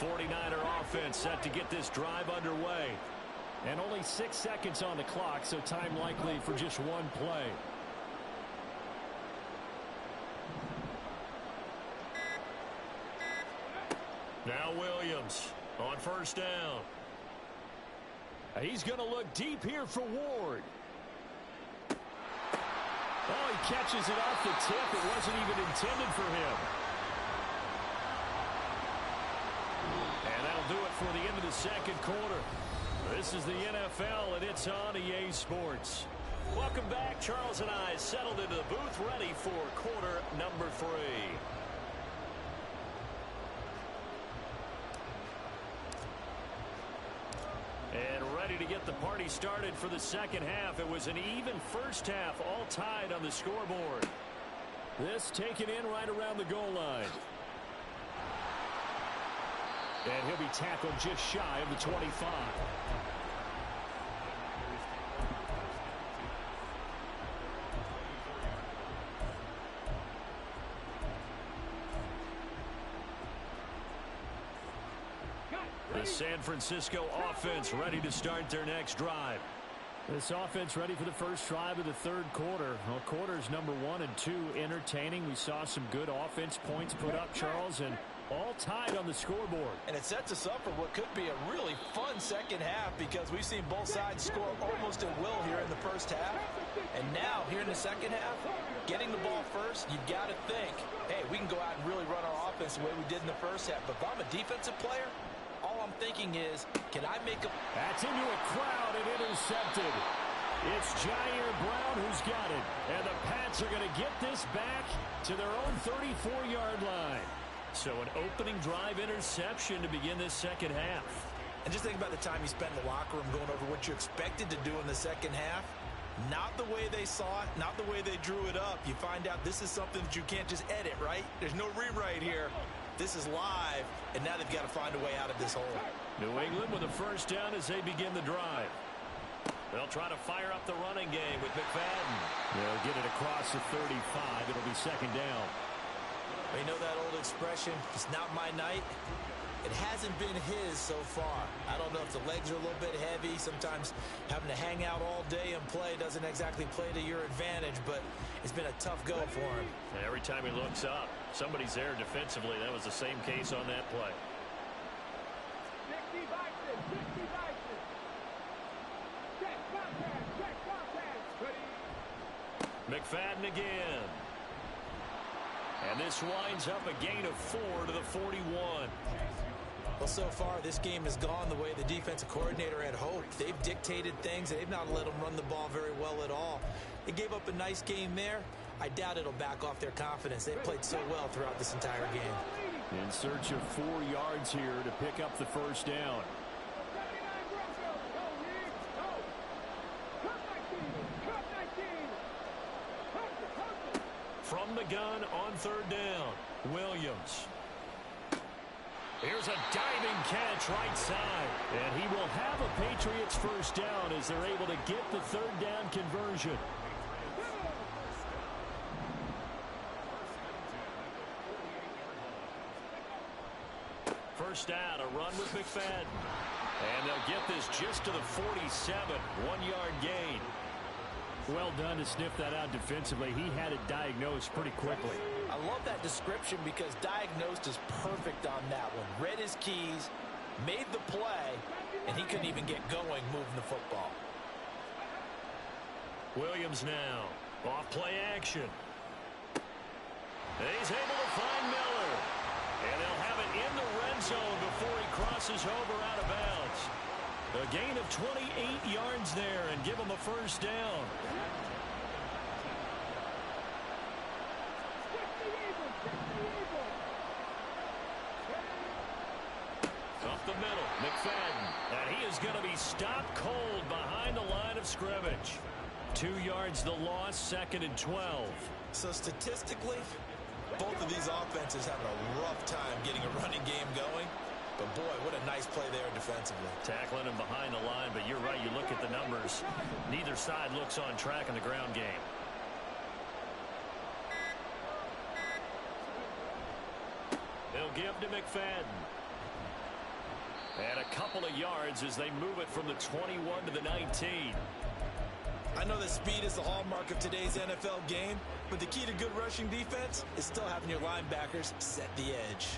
49er offense set to get this drive underway. And only 6 seconds on the clock, so time likely for just one play. Now Williams on first down. He's going to look deep here for Ward. Oh, he catches it off the tip. It wasn't even intended for him. And that'll do it for the end of the second quarter. This is the NFL, and it's on EA Sports. Welcome back. Charles and I settled into the booth, ready for quarter number 3. And ready to get the party started for the second half. It was an even first half, all tied on the scoreboard. This taken in right around the goal line. And he'll be tackled just shy of the 25. The San Francisco offense ready to start their next drive. This offense ready for the first drive of the third quarter. Well, quarters number 1 and 2 entertaining. We saw some good offense points put up, Charles, and all tied on the scoreboard. And it sets us up for what could be a really fun second half because we've seen both sides score almost at will here in the first half. And now, here in the second half, getting the ball first, you've got to think, hey, we can go out and really run our offense the way we did in the first half. But if I'm a defensive player, all I'm thinking is, can I make a... That's into a crowd and intercepted. It's Jair Brown who's got it. And the Pats are going to get this back to their own 34-yard line. So an opening drive interception to begin this second half. And just think about the time you spent in the locker room going over what you expected to do in the second half. Not the way they saw it, not the way they drew it up. You find out this is something that you can't just edit, right? There's no rewrite here. This is live, and now they've got to find a way out of this hole. New England with a first down as they begin the drive. They'll try to fire up the running game with McFadden. They'll get it across the 35. It'll be second down. You know that old expression, it's not my night? It hasn't been his so far. I don't know if the legs are a little bit heavy. Sometimes having to hang out all day and play doesn't exactly play to your advantage, but it's been a tough go for him. And every time he looks up, somebody's there defensively. That was the same case on that play. 60 Bison, 60 Bison. Check contact, ready. McFadden again. And this winds up a gain of 4 to the 41. Well, so far, this game has gone the way the defensive coordinator had hoped. They've dictated things, and they've not let them run the ball very well at all. They gave up a nice game there. I doubt it'll back off their confidence. They've played so well throughout this entire game. In search of 4 yards here to pick up the first down. From the gun on third down, Williams. Here's a diving catch right side. And he will have a Patriots first down as they're able to get the third down conversion. First down, a run with McFadden. And they'll get this just to the 47, 1-yard gain. Well done to sniff that out defensively. He had it diagnosed pretty quickly. I love that description because diagnosed is perfect on that one. Read his keys, made the play, and he couldn't even get going moving the football. Williams now. Off play action. And he's able to find Miller. And they'll have it in the red zone before he crosses over out of bounds. A gain of 28 yards there and give him a first down. Up the middle, McFadden. And he is going to be stopped cold behind the line of scrimmage. 2 yards the loss, second and 12. So statistically, both of these offenses having a rough time getting a running game going. But, boy, what a nice play there defensively. Tackling him behind the line, but you're right. You look at the numbers. Neither side looks on track in the ground game. They'll give to McFadden. And a couple of yards as they move it from the 21 to the 19. I know that speed is the hallmark of today's NFL game, but the key to good rushing defense is still having your linebackers set the edge.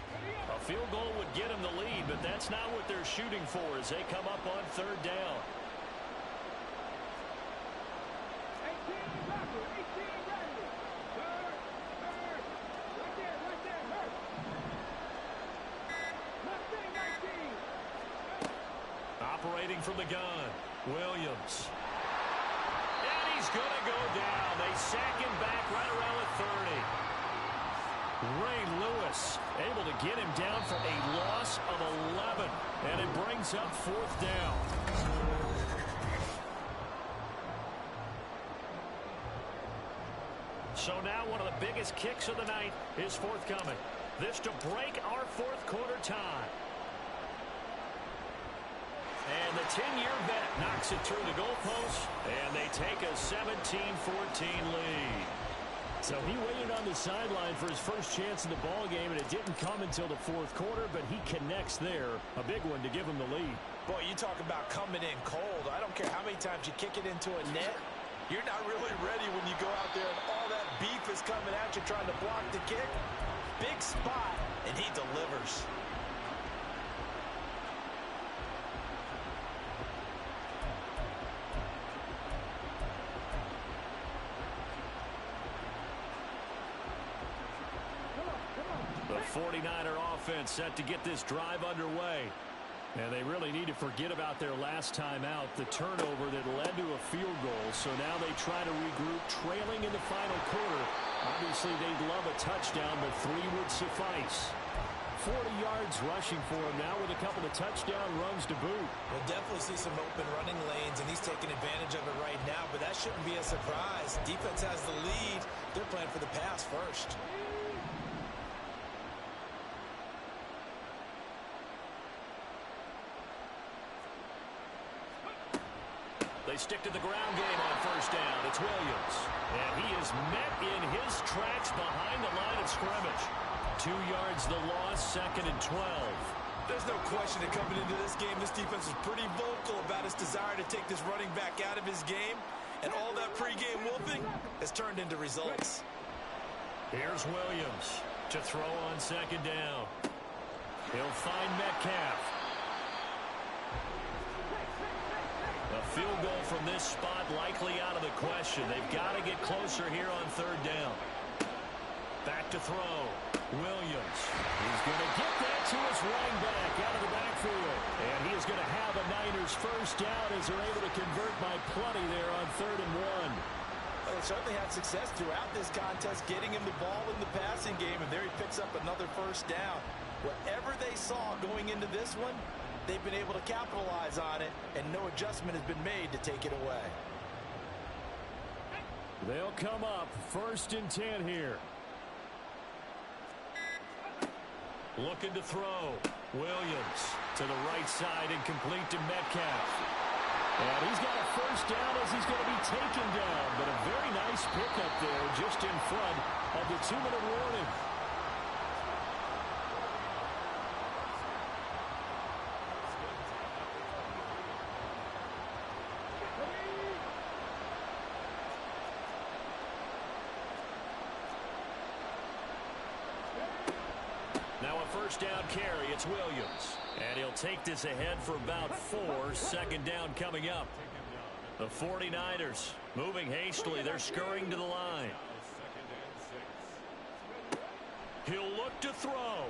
A field goal would get them the lead, but that's not what they're shooting for as they come up on third down. 18 ready. Hurt. Right there. Hurt. Left thing, 19. Operating from the gun, Williams. And he's going to go down. They sack him back right around the 30. Ray Lewis able to get him down for a loss of 11. And it brings up fourth down. So now one of the biggest kicks of the night is forthcoming. This to break our fourth quarter tie. And the 10-year vet knocks it through the goalpost, and they take a 17-14 lead. So he waited on the sideline for his first chance in the ball game, and it didn't come until the fourth quarter, but he connects there. A big one to give him the lead. Boy, you talk about coming in cold. I don't care how many times you kick it into a net. You're not really ready when you go out there and all that beef is coming at you trying to block the kick. Big spot, and he delivers. The 49er offense set to get this drive underway. And they really need to forget about their last time out, the turnover that led to a field goal. So now they try to regroup, trailing in the final quarter. Obviously, they'd love a touchdown, but 3 would suffice. 40 yards rushing for him now with a couple of touchdown runs to boot. We'll definitely see some open running lanes, and he's taking advantage of it right now, but that shouldn't be a surprise. Defense has the lead. They're playing for the pass first. They stick to the ground game on first down. It's Williams. And he is met in his tracks behind the line of scrimmage. 2 yards the loss, 2nd and 12. There's no question that coming into this game, this defense was pretty vocal about its desire to take this running back out of his game. And all that pregame whooping has turned into results. Here's Williams to throw on 2nd down. He'll find Metcalf. A field goal from this spot likely out of the question. They've got to get closer here on 3rd down. Back to throw. Williams. He's going to get that to his running back out of the backfield. And he is going to have a Niners first down as they're able to convert by plenty there on 3rd and 1. Well, they certainly had success throughout this contest, getting him the ball in the passing game, and there he picks up another first down. Whatever they saw going into this one, they've been able to capitalize on it, and no adjustment has been made to take it away. They'll come up 1st and 10 here. Looking to throw. Williams to the right side and complete to Metcalf. And he's got a first down as he's going to be taken down. But a very nice pickup there just in front of the 2-minute warning. Now a first down carry. It's Williams. And he'll take this ahead for about 4. 2nd down coming up. The 49ers moving hastily. They're scurrying to the line. He'll look to throw.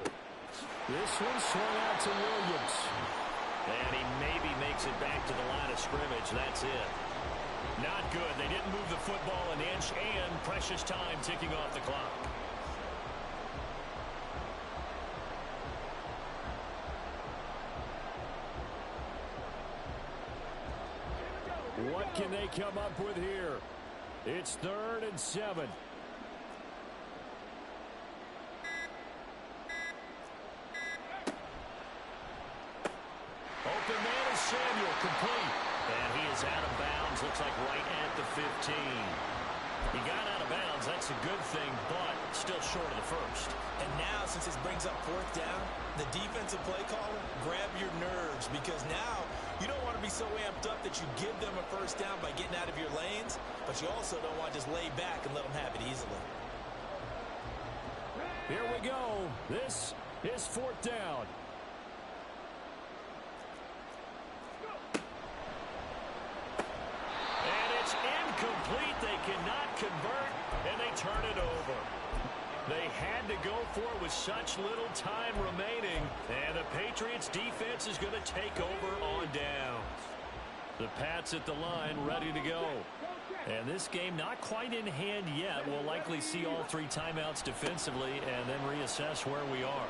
This one swung out to Williams. And he maybe makes it back to the line of scrimmage. That's it. Not good. They didn't move the football an inch, and precious time ticking off the clock. What can they come up with here? It's 3rd and 7. Open man is Samuel, complete. And he is out of bounds, looks like right at the 15. He got out of bounds. That's a good thing, but still short of the first. And now, since this brings up fourth down, the defensive play caller, grab your nerves, because now you don't want to be so amped up that you give them a first down by getting out of your lanes, but you also don't want to just lay back and let them have it easily. Here we go. This is fourth down. And it's incomplete. They cannot convert, and they turn it over. They had to go for it with such little time remaining, and the Patriots defense is going to take over on downs. The Pats at the line ready to go. And this game not quite in hand yet. We'll likely see all three timeouts defensively and then reassess where we are.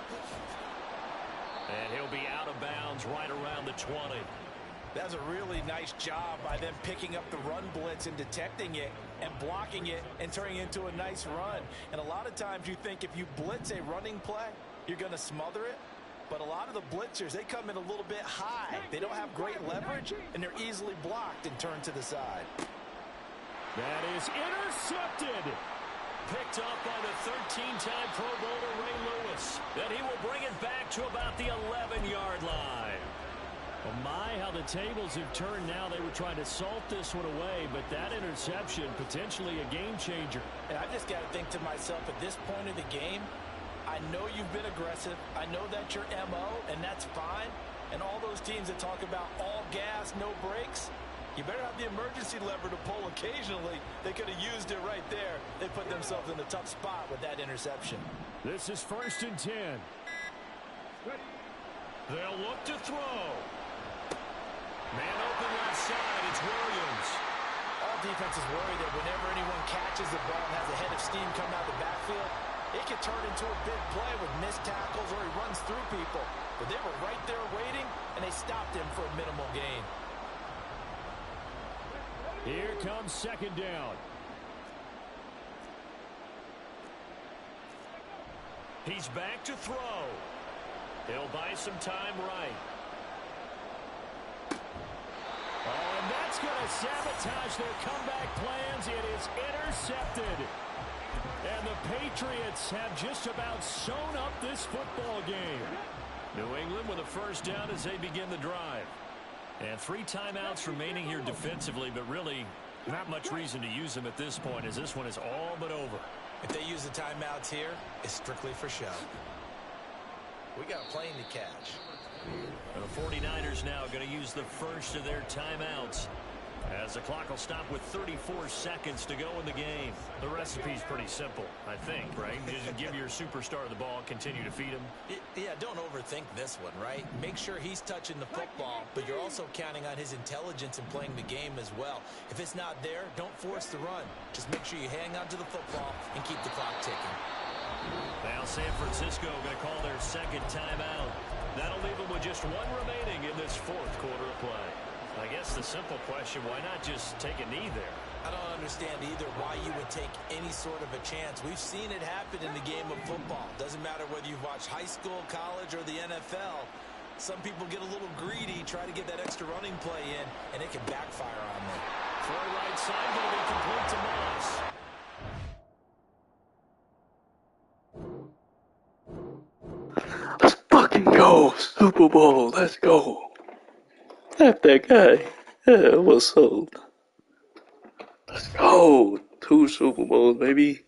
And he'll be out of bounds right around the 20. That's a really nice job by them picking up the run blitz and detecting it and blocking it and turning it into a nice run. And a lot of times you think if you blitz a running play, you're going to smother it. But a lot of the blitzers, they come in a little bit high. They don't have great leverage, and they're easily blocked and turned to the side. That is intercepted. Picked up by the 13-time Pro Bowler Ray Lewis. And he will bring it back to about the 11-yard line. Oh my, how the tables have turned now. They were trying to salt this one away, but that interception, potentially a game changer. And I just got to think to myself, at this point of the game, I know you've been aggressive. I know that's your MO, and that's fine. And all those teams that talk about all gas, no brakes, you better have the emergency lever to pull occasionally. They could have used it right there. They put themselves in a tough spot with that interception. This is 1st and 10. They'll look to throw. Man open left side, it's Williams. All defenses worry that whenever anyone catches the ball and has a head of steam coming out of the backfield, it can turn into a big play with missed tackles or he runs through people. But they were right there waiting, and they stopped him for a minimal gain. Here comes 2nd down. He's back to throw. He'll buy some time right. Oh, and that's going to sabotage their comeback plans. It is intercepted. And the Patriots have just about sewn up this football game. New England with a first down as they begin the drive. And 3 timeouts remaining here defensively, but really not much reason to use them at this point as this one is all but over. If they use the timeouts here, it's strictly for show. We got a plane to catch. The 49ers now going to use the first of their timeouts as the clock will stop with 34 seconds to go in the game. The recipe's pretty simple, I think, right? Just give your superstar the ball, continue to feed him. Yeah, don't overthink this one, right? Make sure he's touching the football, but you're also counting on his intelligence in playing the game as well. If it's not there, don't force the run. Just make sure you hang on to the football and keep the clock ticking. Now San Francisco going to call their 2nd timeout. That'll leave them with just 1 remaining in this 4th quarter of play. I guess the simple question, why not just take a knee there? I don't understand either why you would take any sort of a chance. We've seen it happen in the game of football. Doesn't matter whether you've watched high school, college, or the NFL. Some people get a little greedy, try to get that extra running play in, and it can backfire on them. Throw right side going to be complete to Moss. Let's fucking go! Super Bowl, let's go! F that guy. Yeah, what's up? Let's go! 2 Super Bowls, baby.